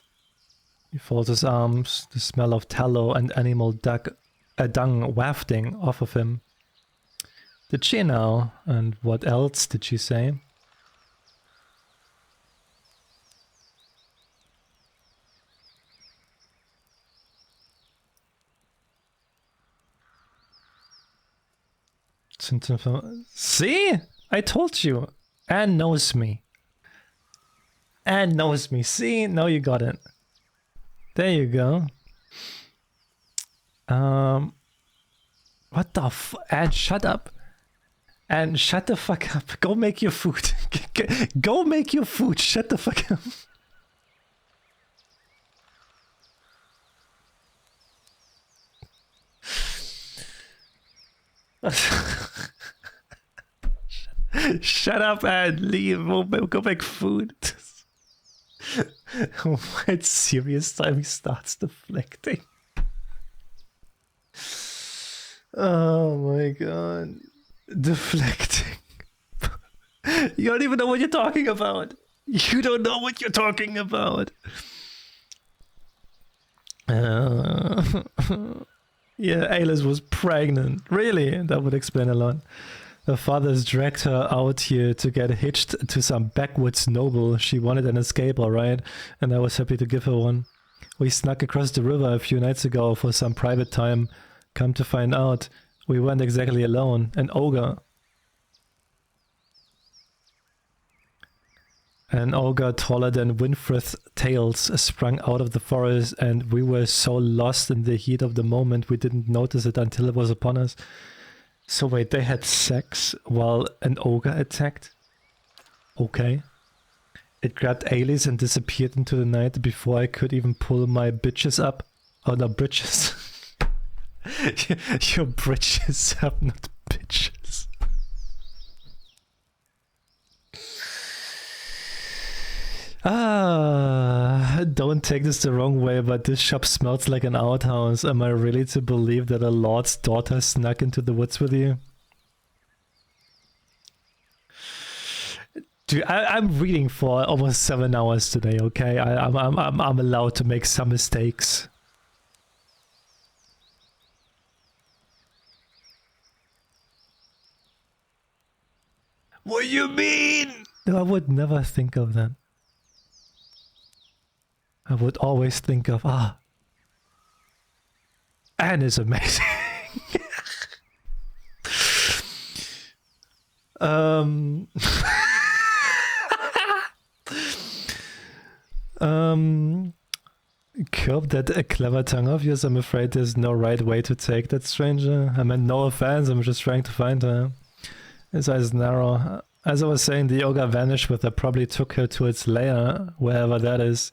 S2: He folds his arms, the smell of tallow and animal dung wafting off of him. Did she now? And what else did she say? See? I told you. Anne knows me. Anne knows me. See? Now you got it. There you go. What the f- Anne, shut up. Anne, shut the fuck up. Go make your food. Go make your food. Shut the fuck up. Shut up and leave. We'll go make food. When serious time he starts deflecting. Oh my god. Deflecting. You don't even know what you're talking about. You don't know what you're talking about. Yeah, Alice was pregnant. Really? That would explain a lot. Her father's dragged her out here to get hitched to some backwoods noble. She wanted an escape, alright, and I was happy to give her one. We snuck across the river a few nights ago for some private time. Come to find out, we weren't exactly alone. An ogre. An ogre taller than Winfrith's tails sprung out of the forest, and we were so lost in the heat of the moment we didn't notice it until it was upon us. So wait, they had sex while an ogre attacked? Okay. It grabbed Alice and disappeared into the night before I could even pull my bitches up. Oh no, britches. Your britches up, not bitches. Don't take this the wrong way, but this shop smells like an outhouse. Am I really to believe that a lord's daughter snuck into the woods with you? Dude, I'm reading for almost 7 hours today, okay? I'm allowed to make some mistakes. What do you mean? No, I would never think of that. I would always think of, Anne is amazing. Curb that clever tongue of yours. I'm afraid there's no right way to take that, stranger. I meant no offense, I'm just trying to find her. His eyes narrow. As I was saying, the ogre vanished with her, probably took her to its lair, wherever that is.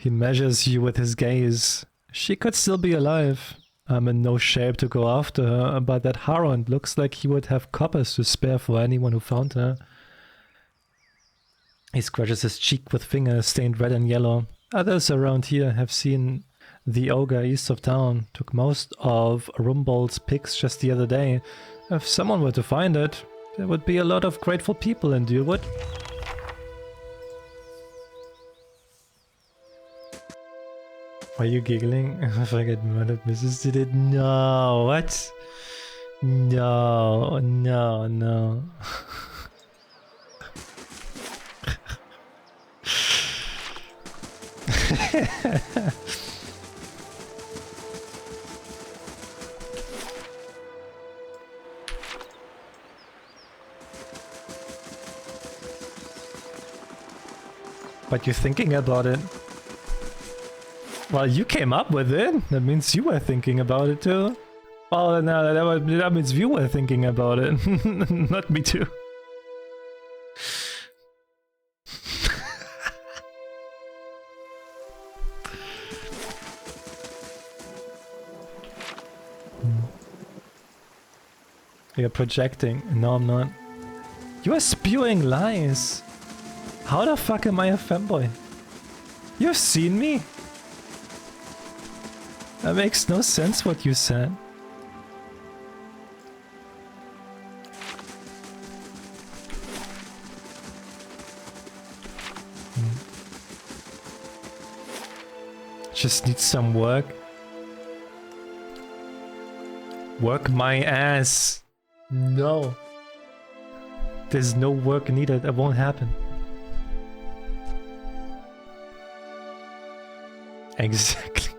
S2: He measures you with his gaze. She could still be alive. I'm in no shape to go after her, but that Harrond looks like he would have coppers to spare for anyone who found her. He scratches his cheek with fingers stained red and yellow. Others around here have seen the ogre east of town took most of Rumbold's pigs just the other day. If someone were to find it, there would be a lot of grateful people in Deerwood. Why are you giggling? If I get murdered, Mrs. did it? No, what? No, no, no. But you're thinking about it. Well, you came up with it. That means you were thinking about it too. Oh, no, that means you were thinking about it. Not me too. You're projecting. No, I'm not. You are spewing lies. How the fuck am I a femboy? You've seen me? That makes no sense what you said. Just need some work. Work my ass. No. There's no work needed. It won't happen. Exactly.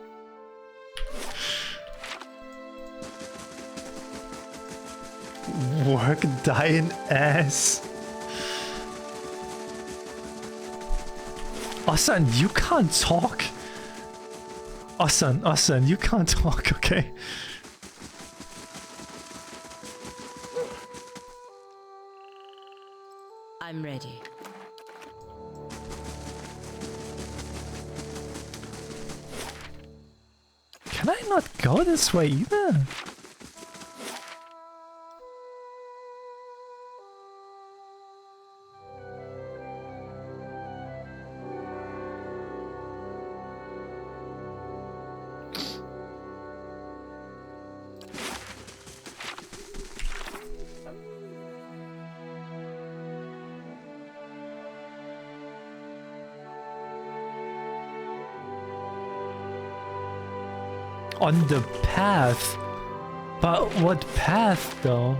S2: Work dying ass. Osan, you can't talk. Osan, you can't talk, okay?
S10: I'm ready.
S2: Can I not go this way either? On the path? But what path though?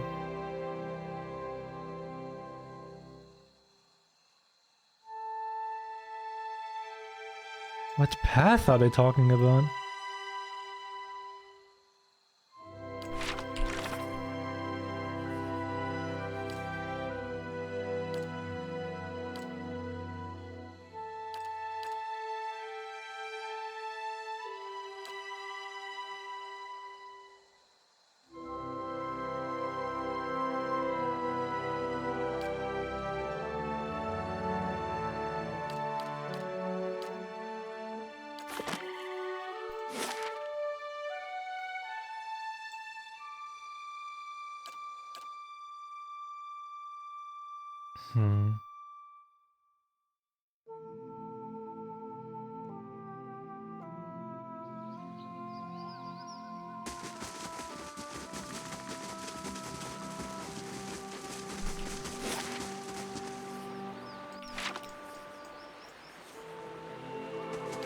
S2: What path are they talking about?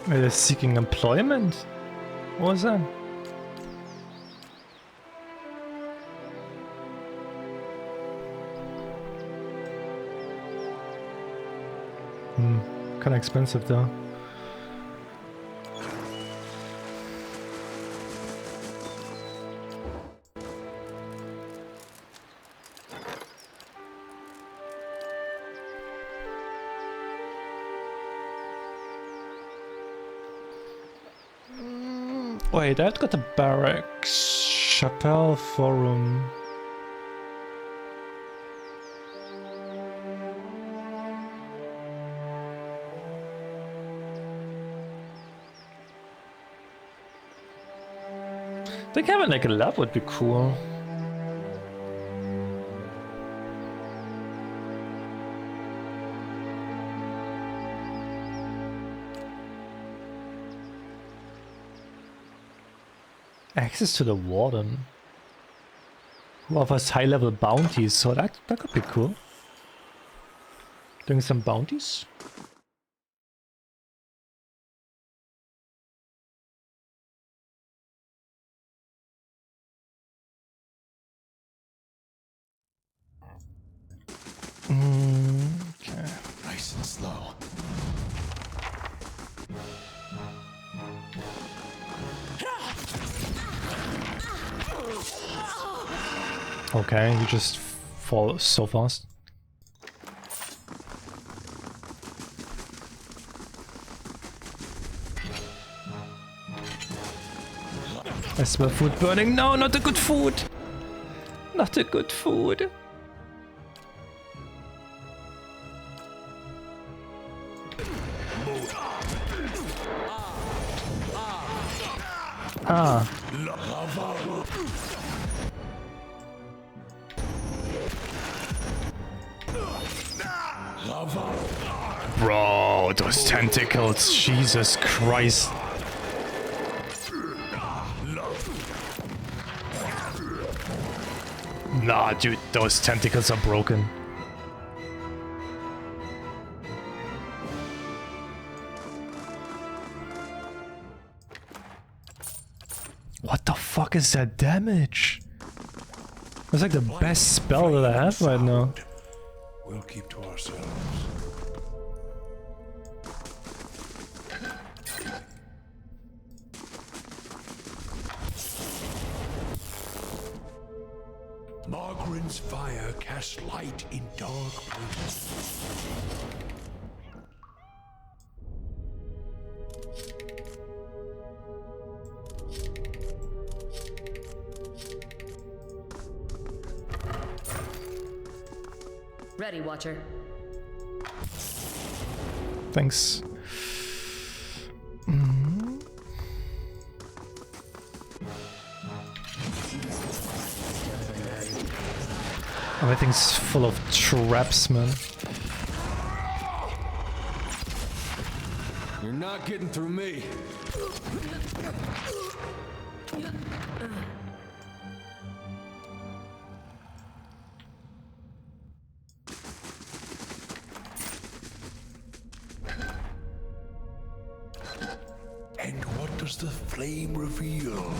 S2: They're seeking employment? What was that? Kinda expensive though. Wait, I've got the barracks. Chapelle Forum. I think having like a lab would be cool. Access to the warden. Who offers high-level bounties, so that could be cool. Doing some bounties? Okay.
S7: Nice and slow.
S2: Okay, you just fall so fast. I smell food burning. No, not the good food. Not the good food. Ah. Bro, those tentacles, Jesus Christ. Nah, dude, those tentacles are broken. What the fuck is that damage? That's like the best spell that I have right now.
S9: We'll keep to ourselves. Margaren's fire casts light in dark places.
S4: Ready, Watcher.
S2: Thanks. Everything's full of traps, man.
S1: You're not getting through me.
S9: And what does the flame reveal?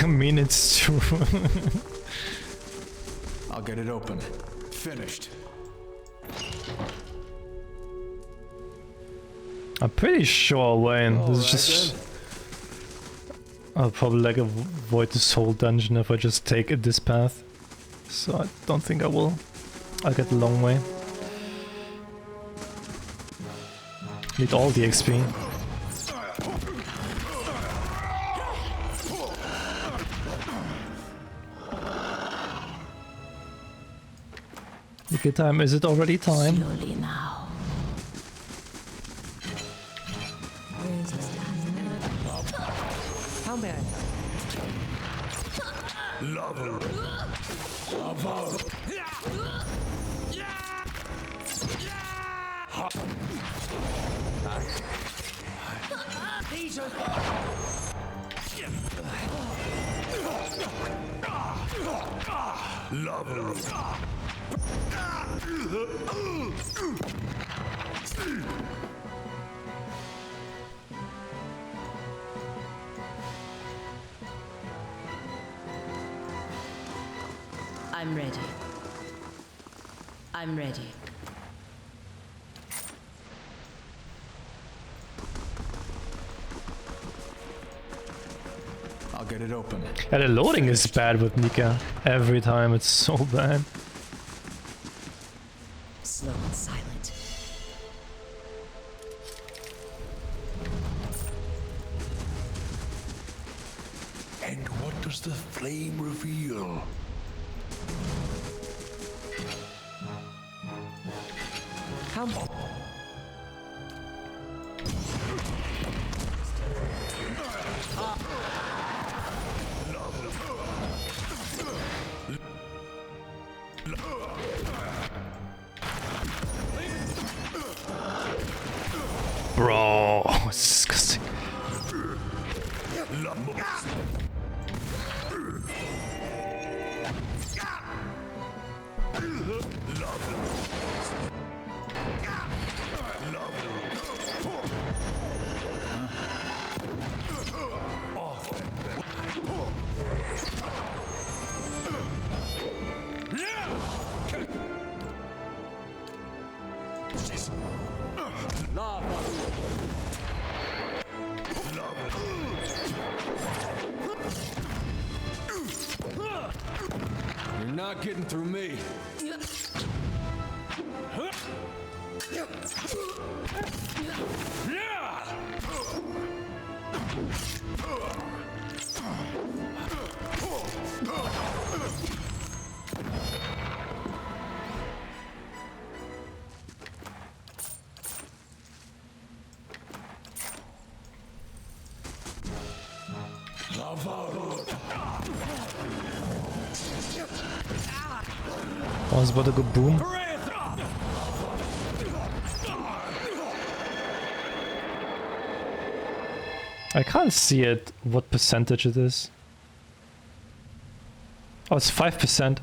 S2: I mean, it's true.
S7: I'll get it open. Finished.
S2: I'm pretty sure, Wayne. This is just... I'll probably like avoid this whole dungeon if I just take it this path. So I don't think I will. I'll get the long way. Need all the XP. Okay, time. Is it already time?
S10: Slowly now.
S4: How bad?
S9: Lover. Lover. Lover.
S10: I'm ready. I'm ready.
S7: I'll get it open.
S2: Yeah, the loading is bad with Nika. Every time it's so bad.
S4: Slow and silent.
S9: And what does the flame reveal?
S4: How
S2: Bro, it's disgusting.
S1: You're not getting through me.
S2: Oh, it's about to go boom. I can't see it, what percentage it is. Oh, it's 5%.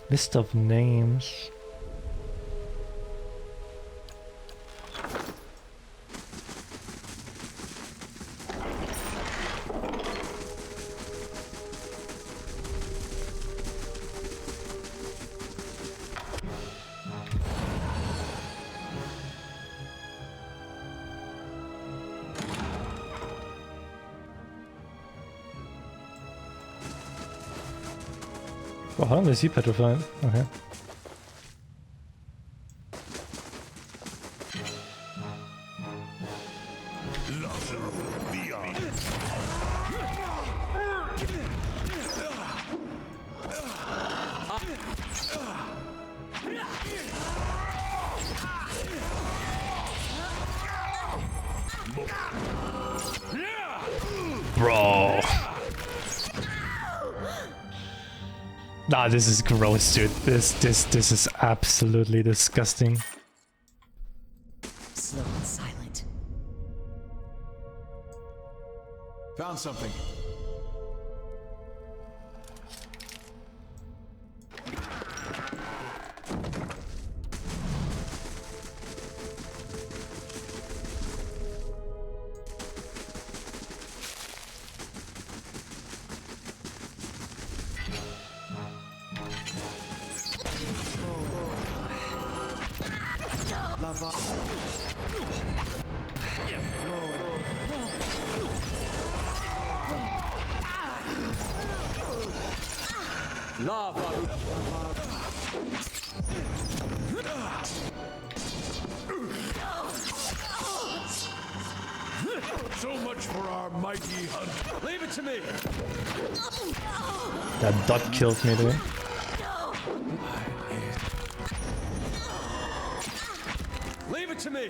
S2: List of names. Oh, how long is he petrified? Okay. Bro. Nah, this is gross, dude. This is absolutely disgusting.
S4: Slow and silent.
S7: Found something.
S9: So much for our mighty hunt.
S1: Leave it to me.
S2: That dot killed me, dude.
S1: Leave it to me.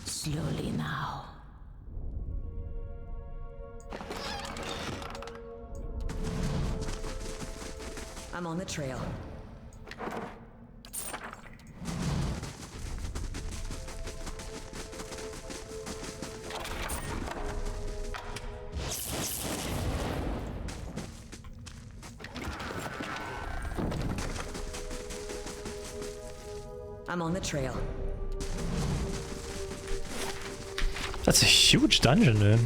S10: Slowly now.
S4: I'm on the trail. I'm on the trail.
S2: That's a huge dungeon, dude.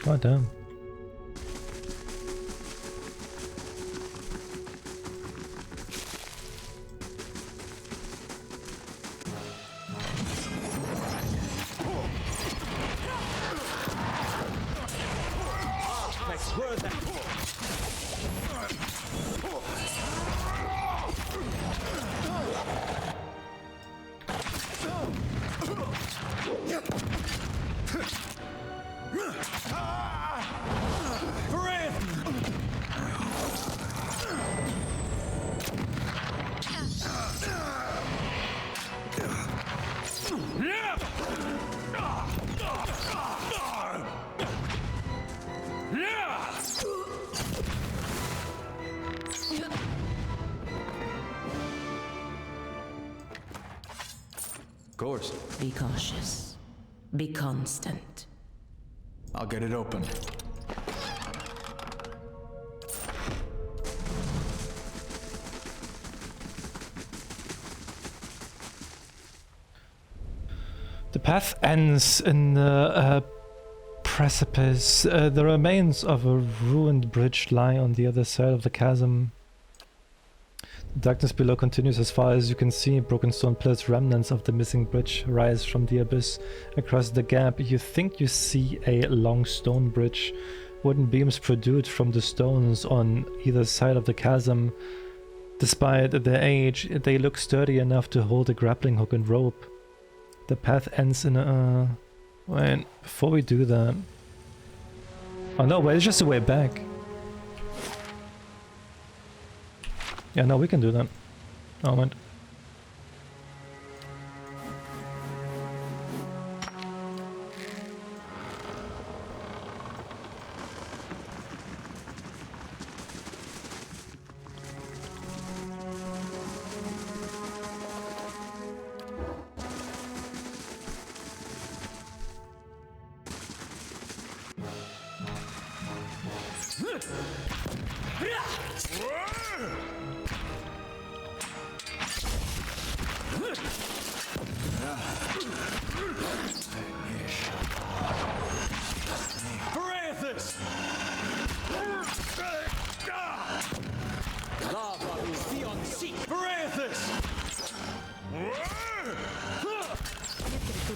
S2: God damn.
S1: Of course.
S10: Be cautious. Be constant.
S7: I'll get it open.
S2: The path ends in the precipice. The remains of a ruined bridge lie on the other side of the chasm. The darkness below continues as far as you can see. Broken stone pillars, remnants of the missing bridge, rise from the abyss. Across the gap, you think you see a long stone bridge. Wooden beams protrude from the stones on either side of the chasm. Despite their age, they look sturdy enough to hold a grappling hook and rope. The path ends in a... wait, before we do that... oh no, wait, it's just a way back. Yeah, no, we can do that. Oh, man.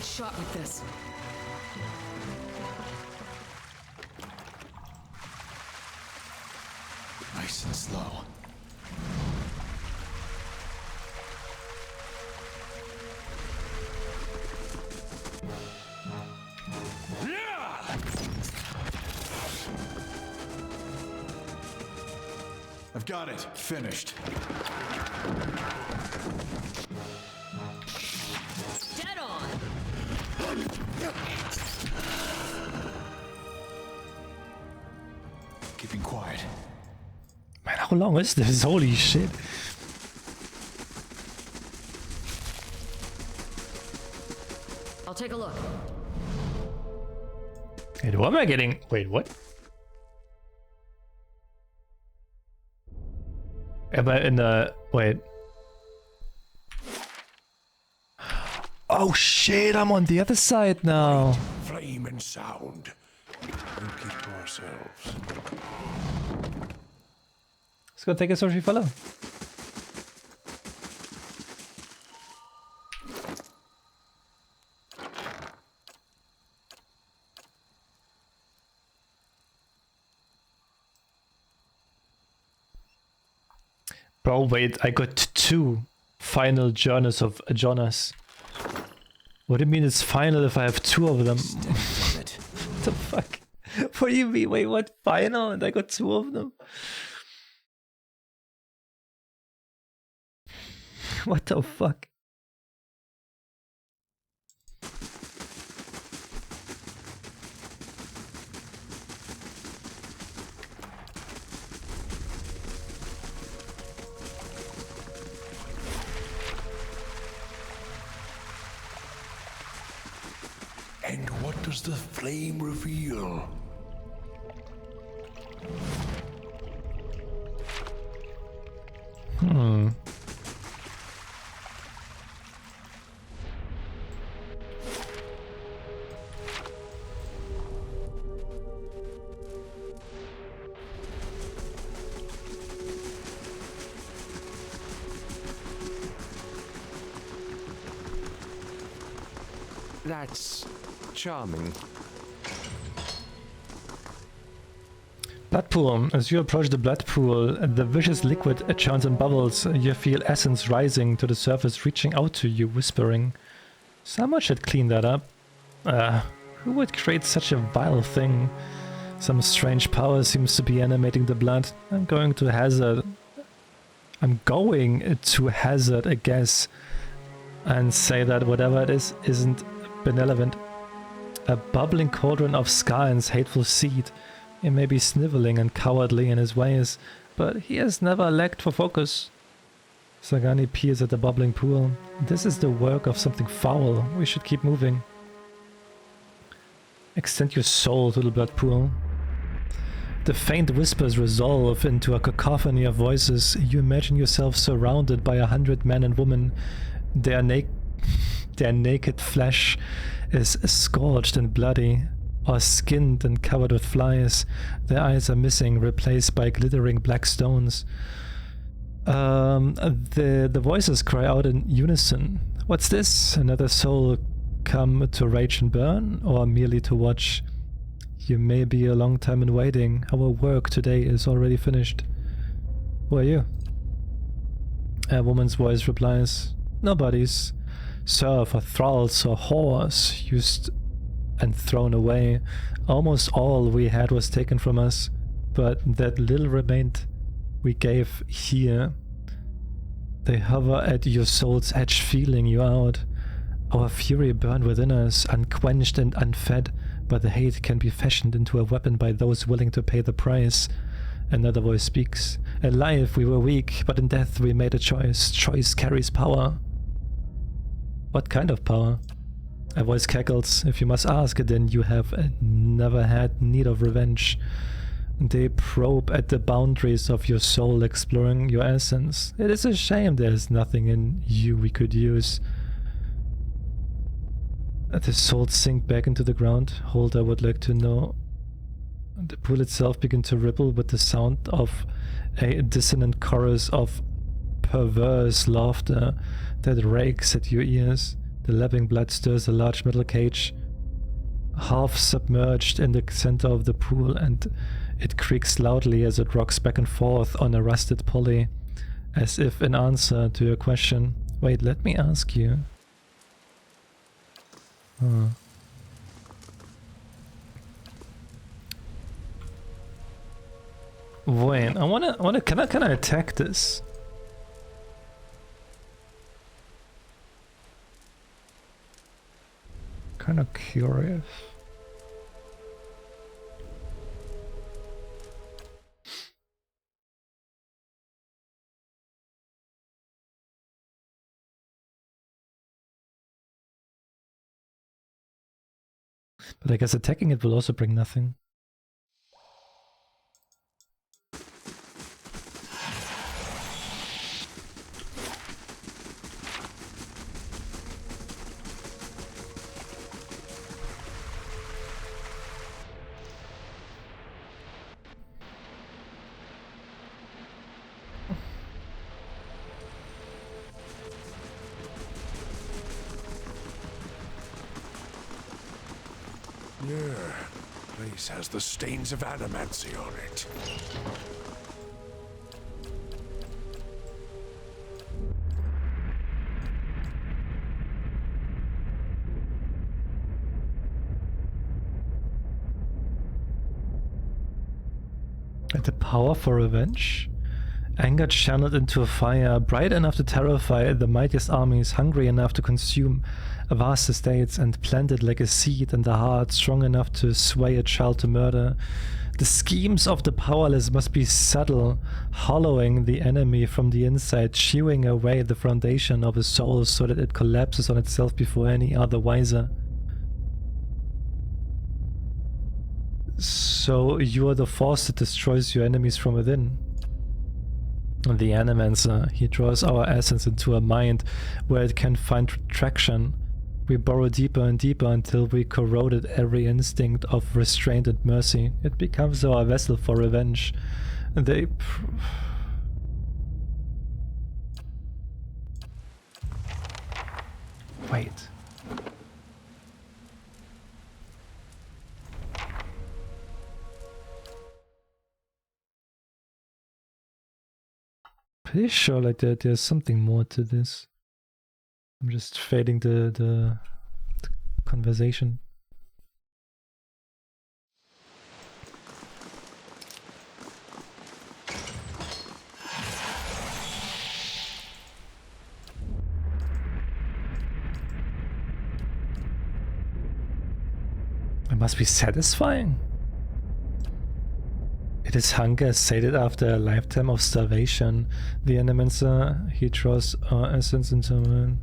S4: Shot with this.
S7: Nice and slow. I've got it. Finished.
S4: Dead on.
S7: Keeping quiet.
S2: Man, how long is this? Holy shit.
S4: I'll take a look.
S2: Wait, what am I getting? Wait, what? Am I in the... wait. Oh shit, I'm on the other side now.
S9: Flame and sound. We'll keep to ourselves.
S2: Let's go take a social follow. Bro, wait, I got 2 final journeys of Jonas. What do you mean it's final if I have 2 of them? What the fuck? What do you mean? Wait, what? Final? And I got 2 of them? What the fuck?
S9: And what does the flame reveal?
S1: That's charming.
S2: Blood pool. As you approach the blood pool, the vicious liquid churns and bubbles. You feel essence rising to the surface, reaching out to you, whispering. Someone should clean that up. Who would create such a vile thing? Some strange power seems to be animating the blood. I'm going to hazard a guess and say that whatever it is isn't benevolent. A bubbling cauldron of Skyne's hateful seed. He may be sniveling and cowardly in his ways, but he has never lacked for focus. Sagani peers at the bubbling pool. This is the work of something foul. We should keep moving. Extend your soul to the blood pool. The faint whispers resolve into a cacophony of voices. You imagine yourself surrounded by 100 men and women. Their naked flesh is scorched and bloody, or skinned and covered with flies. Their eyes are missing, replaced by glittering black stones. The voices cry out in unison. What's this? Another soul come to rage and burn, or merely to watch? You may be a long time in waiting. Our work today is already finished. Who are you? A woman's voice replies. Nobody's. Serf or thralls or whores, used and thrown away. Almost all we had was taken from us, but that little remained we gave here. They hover at your soul's edge, feeling you out. Our fury burned within us, unquenched and unfed, but the hate can be fashioned into a weapon by those willing to pay the price. Another voice speaks. In life we were weak, but in death we made a choice. Choice carries power. What kind of power? A voice cackles. If you must ask, then you have never had need of revenge. They probe at the boundaries of your soul, exploring your essence. It is a shame there is nothing in you we could use. The soul sink back into the ground. Holder would like to know. The pool itself begins to ripple with the sound of a dissonant chorus of perverse laughter that rakes at your ears. The lapping blood stirs a large metal cage, half submerged in the center of the pool, and it creaks loudly as it rocks back and forth on a rusted pulley, as if in answer to your question. Wait, let me ask you. Wait, can I attack this? Kind of curious. But I guess attacking it will also bring nothing.
S9: Place has the stains of adamancy on it.
S2: The power for revenge? Anger channeled into a fire, bright enough to terrify the mightiest armies, hungry enough to consume vast estates, and planted like a seed in the heart, strong enough to sway a child to murder. The schemes of the powerless must be subtle, hollowing the enemy from the inside, chewing away the foundation of his soul so that it collapses on itself before any other wiser. So you are the force that destroys your enemies from within. The Animancer, he draws our essence into a mind where it can find traction. We burrow deeper and deeper until we corroded every instinct of restraint and mercy. It becomes our vessel for revenge. They... Wait. pretty sure like there's something more to this. I'm just fading the conversation. It must be satisfying. It is hunger sated after a lifetime of starvation. The Animancer, he draws our essence into man.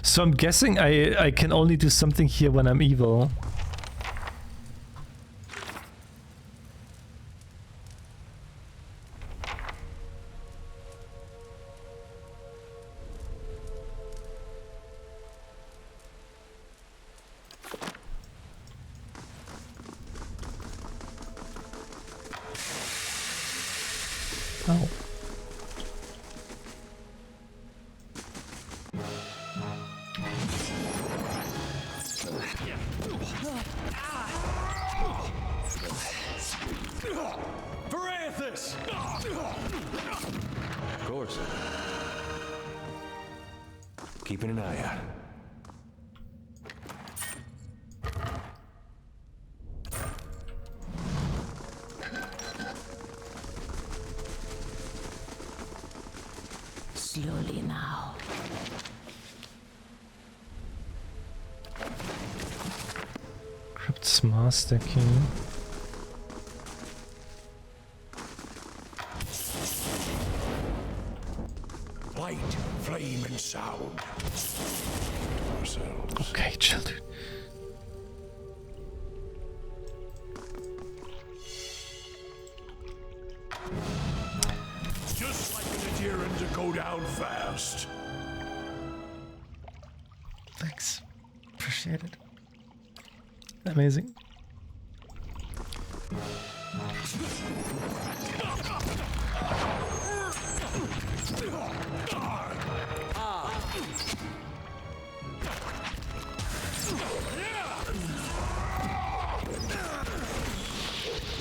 S2: So I'm guessing I can only do something here when I'm evil. Oh.
S1: Of course. Keeping an eye out.
S10: Slowly now.
S2: Crypt's master key.
S9: Light, flame, and sound. Ourselves.
S2: Okay, chill, dude.
S9: Just like an adherent to go down fast.
S2: Thanks. Appreciate it. Amazing.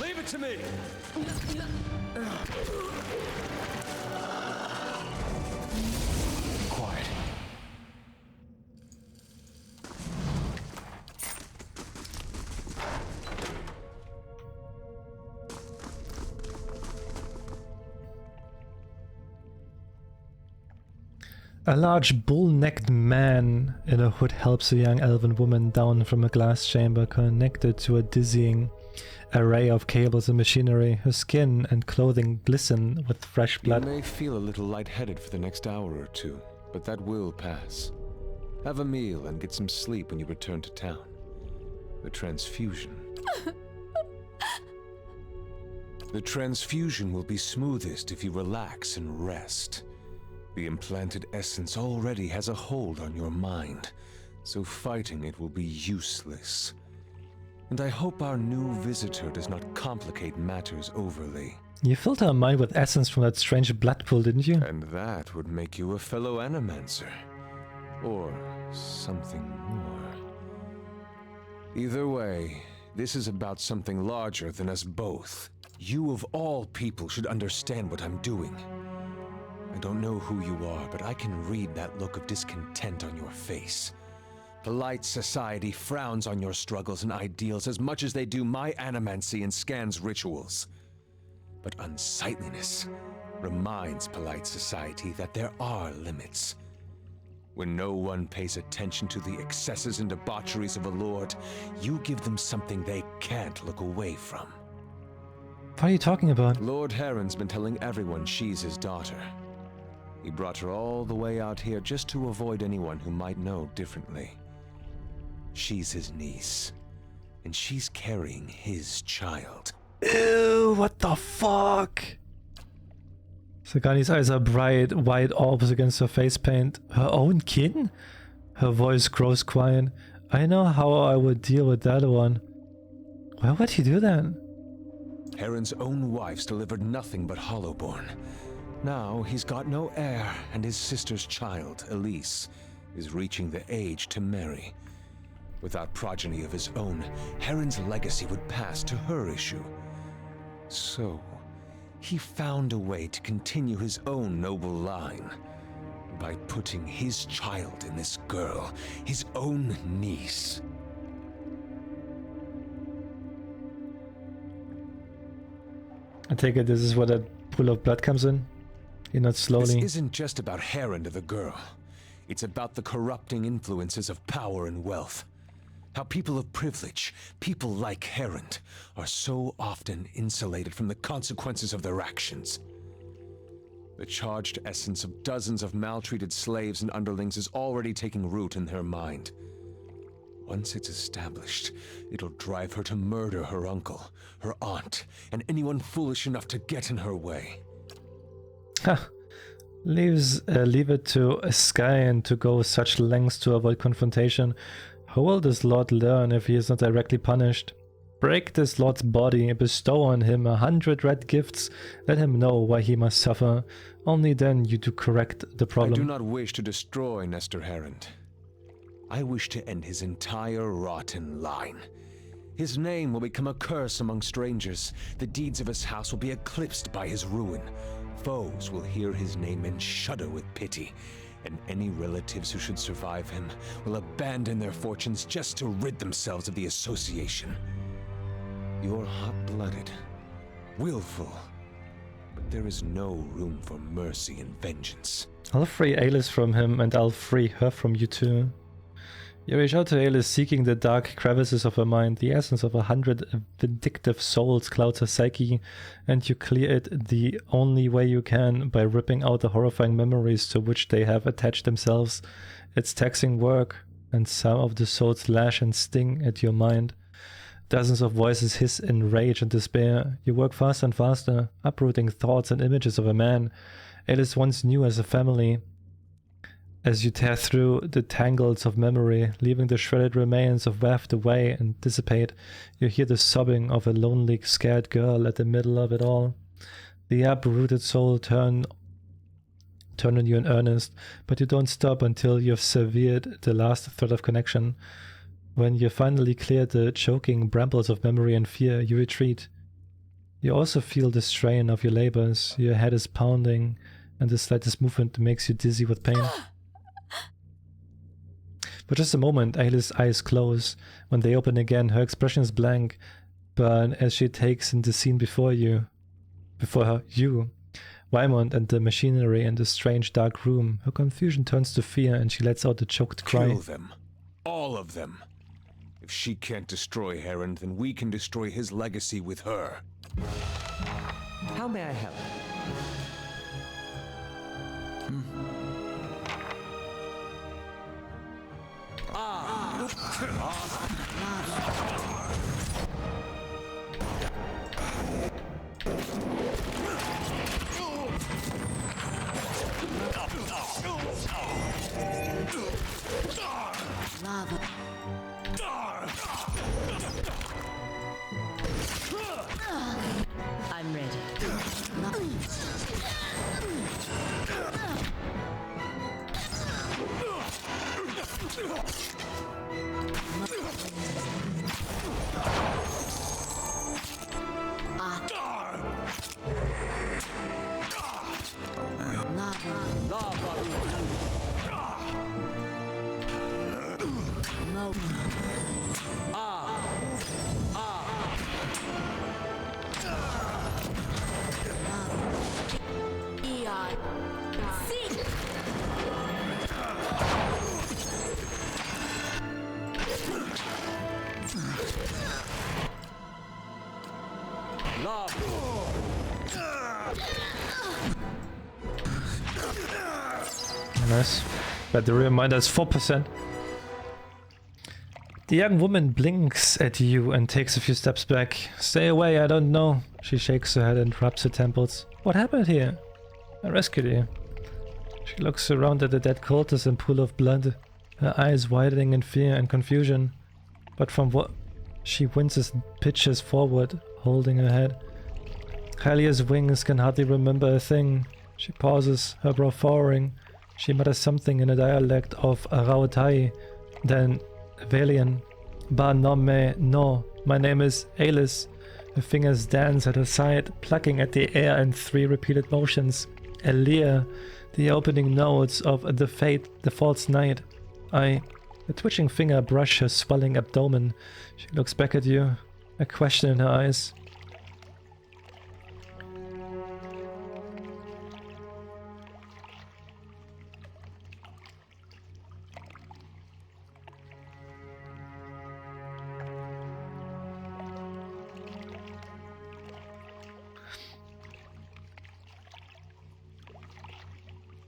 S1: Leave it to me!
S7: Quiet.
S2: A large bull-necked man in a hood helps a young elven woman down from a glass chamber connected to a dizzying array of cables and machinery. Her skin and clothing glisten with fresh blood.
S1: You may feel a little lightheaded for the next hour or two, but that will pass. Have a meal and get some sleep when you return to town. The transfusion. The transfusion will be smoothest if you relax and rest. The implanted essence already has a hold on your mind, so fighting it will be useless. And I hope our new visitor does not complicate matters overly.
S2: You filled her mind with essence from that strange blood pool, didn't you?
S1: And that would make you a fellow Animancer. Or something more. Either way, this is about something larger than us both. You of all people should understand what I'm doing. I don't know who you are, but I can read that look of discontent on your face. Polite society frowns on your struggles and ideals as much as they do my animancy and Scan's rituals. But unsightliness reminds polite society that there are limits. When no one pays attention to the excesses and debaucheries of a lord, you give them something they can't look away from.
S2: What are you talking about?
S1: Lord Heron's been telling everyone she's his daughter. He brought her all the way out here just to avoid anyone who might know differently. She's his niece, and she's carrying his child.
S2: Ew, what the fuck? Sagani's eyes are bright, white orbs against her face paint. Her own kin? Her voice grows quiet. I know how I would deal with that one. Why would he do that?
S1: Heron's own wife's delivered nothing but Hollowborn. Now he's got no heir, and his sister's child, Elise, is reaching the age to marry. Without progeny of his own, Heron's legacy would pass to her issue. So, he found a way to continue his own noble line by putting his child in this girl, his own niece.
S2: I take it this is where that pool of blood comes in? You're not slowly...
S1: This isn't just about Heron to the girl. It's about the corrupting influences of power and wealth. How people of privilege, people like Heron, are so often insulated from the consequences of their actions. The charged essence of dozens of maltreated slaves and underlings is already taking root in her mind. Once it's established, it'll drive her to murder her uncle, her aunt, and anyone foolish enough to get in her way.
S2: Leave it to Skyen to go such lengths to avoid confrontation. How will this lord learn if he is not directly punished? Break this lord's body, bestow on him 100 red gifts, let him know why he must suffer. Only then you do correct the problem.
S1: I do not wish to destroy Nestor Heron. I wish to end his entire rotten line. His name will become a curse among strangers. The deeds of his house will be eclipsed by his ruin. Foes will hear his name and shudder with pity. And any relatives who should survive him will abandon their fortunes just to rid themselves of the association. You're hot-blooded, willful, but there is no room for mercy and vengeance.
S2: I'll free Alice from him, and I'll free her from you too. You reach out to Alice, seeking the dark crevices of her mind. The essence of 100 vindictive souls clouds her psyche, and you clear it the only way you can, by ripping out the horrifying memories to which they have attached themselves. It's taxing work, and some of the souls lash and sting at your mind. Dozens of voices hiss in rage and despair. You work faster and faster, uprooting thoughts and images of a man Alice once knew as a family. As you tear through the tangles of memory, leaving the shredded remains of waft away and dissipate, you hear the sobbing of a lonely, scared girl at the middle of it all. The uprooted soul turn on you in earnest, but you don't stop until you've severed the last thread of connection. When you finally clear the choking brambles of memory and fear, you retreat. You also feel the strain of your labors. Your head is pounding, and the slightest movement makes you dizzy with pain. For just a moment, Alice's eyes close. When they open again, her expression is blank, but as she takes in the scene before her, Wymond and the machinery in the strange dark room, her confusion turns to fear and she lets out a choked cry.
S1: Kill them. All of them. If she can't destroy Heron, then we can destroy his legacy with her.
S11: How may I help?
S8: Lava.
S4: I'm ready.
S2: Nice. But the reminder is 4%. The young woman blinks at you and takes a few steps back. Stay away, I don't know. She shakes her head and rubs her temples. What happened here? I rescued you. She looks around at the dead cultist and pool of blood, her eyes widening in fear and confusion. But from what she winces and pitches forward, holding her head. Halia's wings can hardly remember a thing. She pauses, her brow furrowing. She mutters something in a dialect of Rautai, then Valian. Ba no me no, my name is Alice. Her fingers dance at her side, plucking at the air in 3 repeated motions. A leer, the opening notes of the false night. A twitching finger brush her swelling abdomen. She looks back at you, a question in her eyes.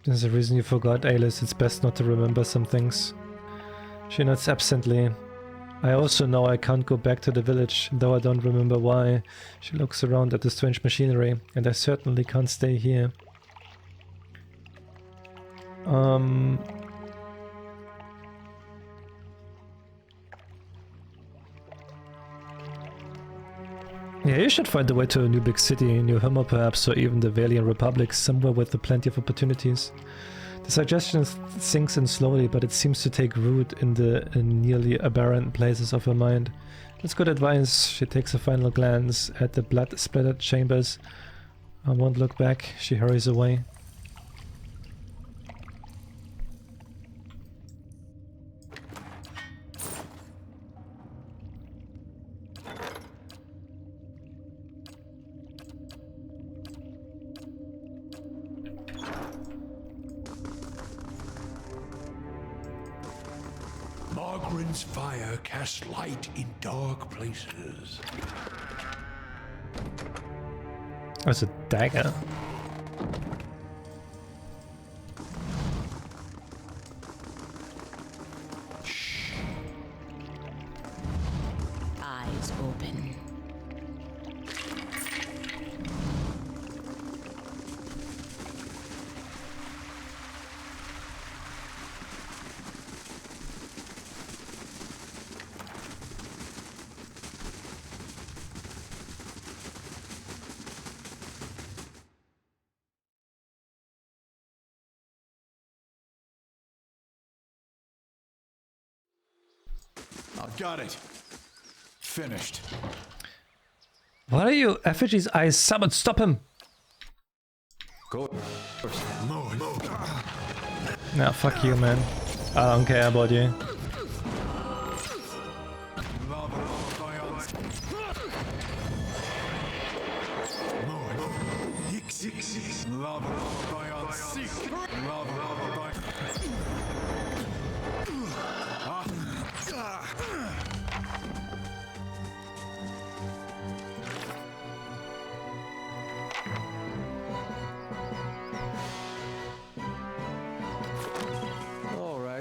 S2: There's a reason you forgot, Alice. It's best not to remember some things. She nods absently. I also know I can't go back to the village, though I don't remember why. She looks around at the strange machinery, and I certainly can't stay here. Yeah, you should find a way to a new big city, New Humor perhaps, or even the Valiant Republic, somewhere with plenty of opportunities. The suggestion sinks in slowly, but it seems to take root in the nearly aberrant places of her mind. That's good advice. She takes a final glance at the blood-splattered chambers. I won't look back. She hurries away.
S9: Margaren's fire casts light in dark places.
S2: That's a dagger.
S4: Shh. Eyes open.
S7: Got it. Finished.
S2: What are you? Effigy's eyes summoned. Stop him.
S1: Go.
S2: Nah, fuck you, man. I don't care about you.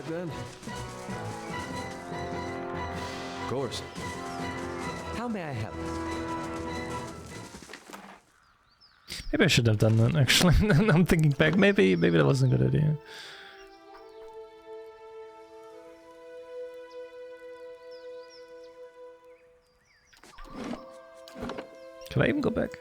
S1: Then. Of course.
S11: How may I help?
S2: Maybe I should have done that, actually. I'm thinking back. Maybe that wasn't a good idea. Can I even go back?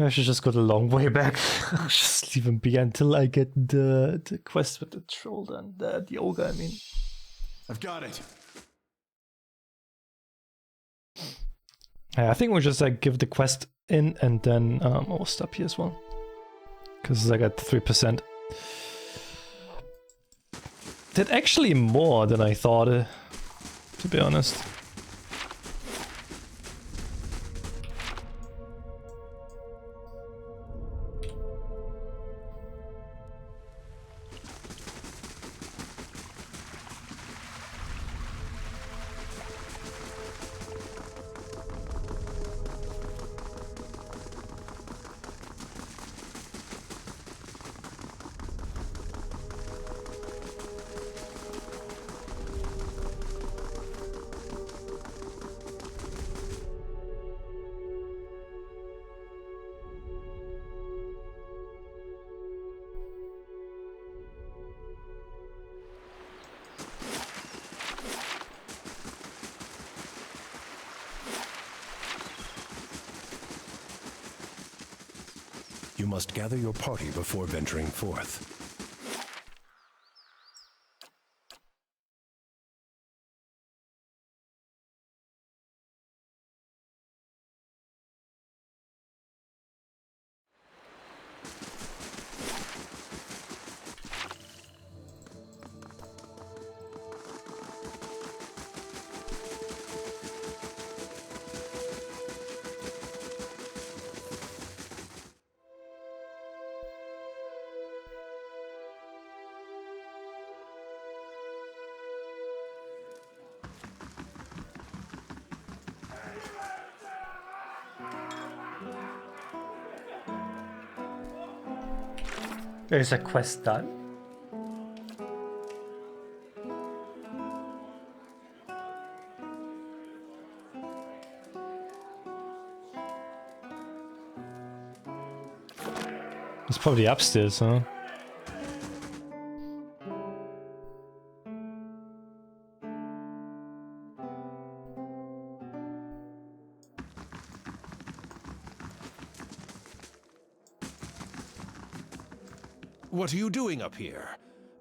S2: I should just go the long way back. I'll just leave him be until I get the quest with the troll done. The ogre, I mean.
S7: I've got it.
S2: Yeah, I think we'll just like give the quest in and then I'll stop here as well. Because I got 3%. Did actually more than I thought, to be honest.
S9: You must gather your party before venturing forth.
S2: There's a quest done. It's probably upstairs, huh?
S5: What are you doing up here?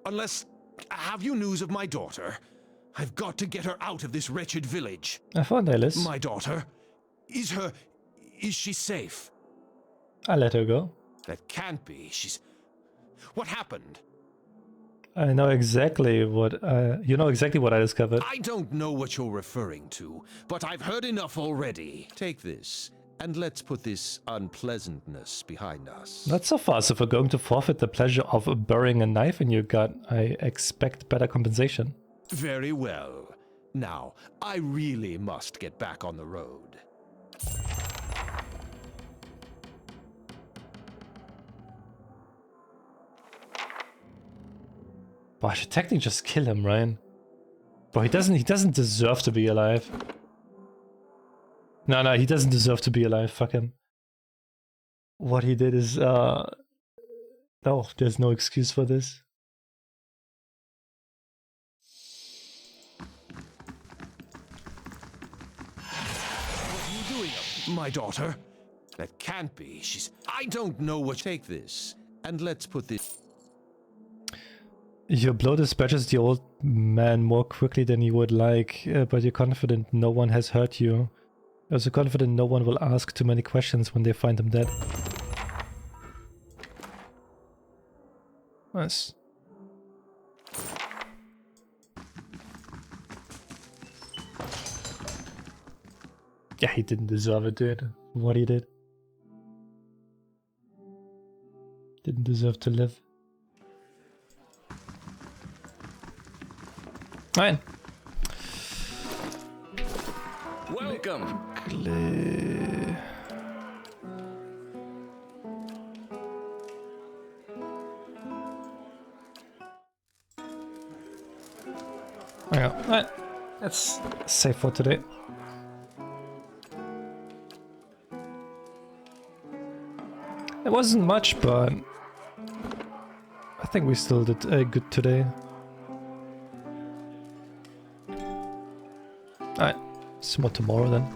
S5: Unless... Have you news of my daughter? I've got to get her out of this wretched village.
S2: I found Alice.
S5: My daughter? Is she safe?
S2: I let her go.
S5: That can't be. What happened?
S2: I know exactly what you know exactly what I discovered.
S5: I don't know what you're referring to, but I've heard enough already. Take this, and let's put this unpleasantness behind us.
S2: Not so fast. If we're going to forfeit the pleasure of burying a knife in your gut, I expect better compensation.
S5: Very well. Now, I really must get back on the road.
S2: But I should technically just kill him, Ryan. Bro, he doesn't deserve to be alive. No, he doesn't deserve to be alive. Fuck him. What he did is, no, there's no excuse for this.
S5: What are you doing up? My daughter? That can't be. I don't know what... Take this, and let's put this...
S2: Your blow dispatches the old man more quickly than you would like, but you're confident no one has hurt you. You're so confident no one will ask too many questions when they find him dead. Nice. Yeah, he didn't deserve it, dude. What he did. Didn't deserve to live. Fine.
S9: Welcome.
S2: Alright, that's safe for today. It wasn't much, but I think we still did good today. Alright, see more tomorrow then.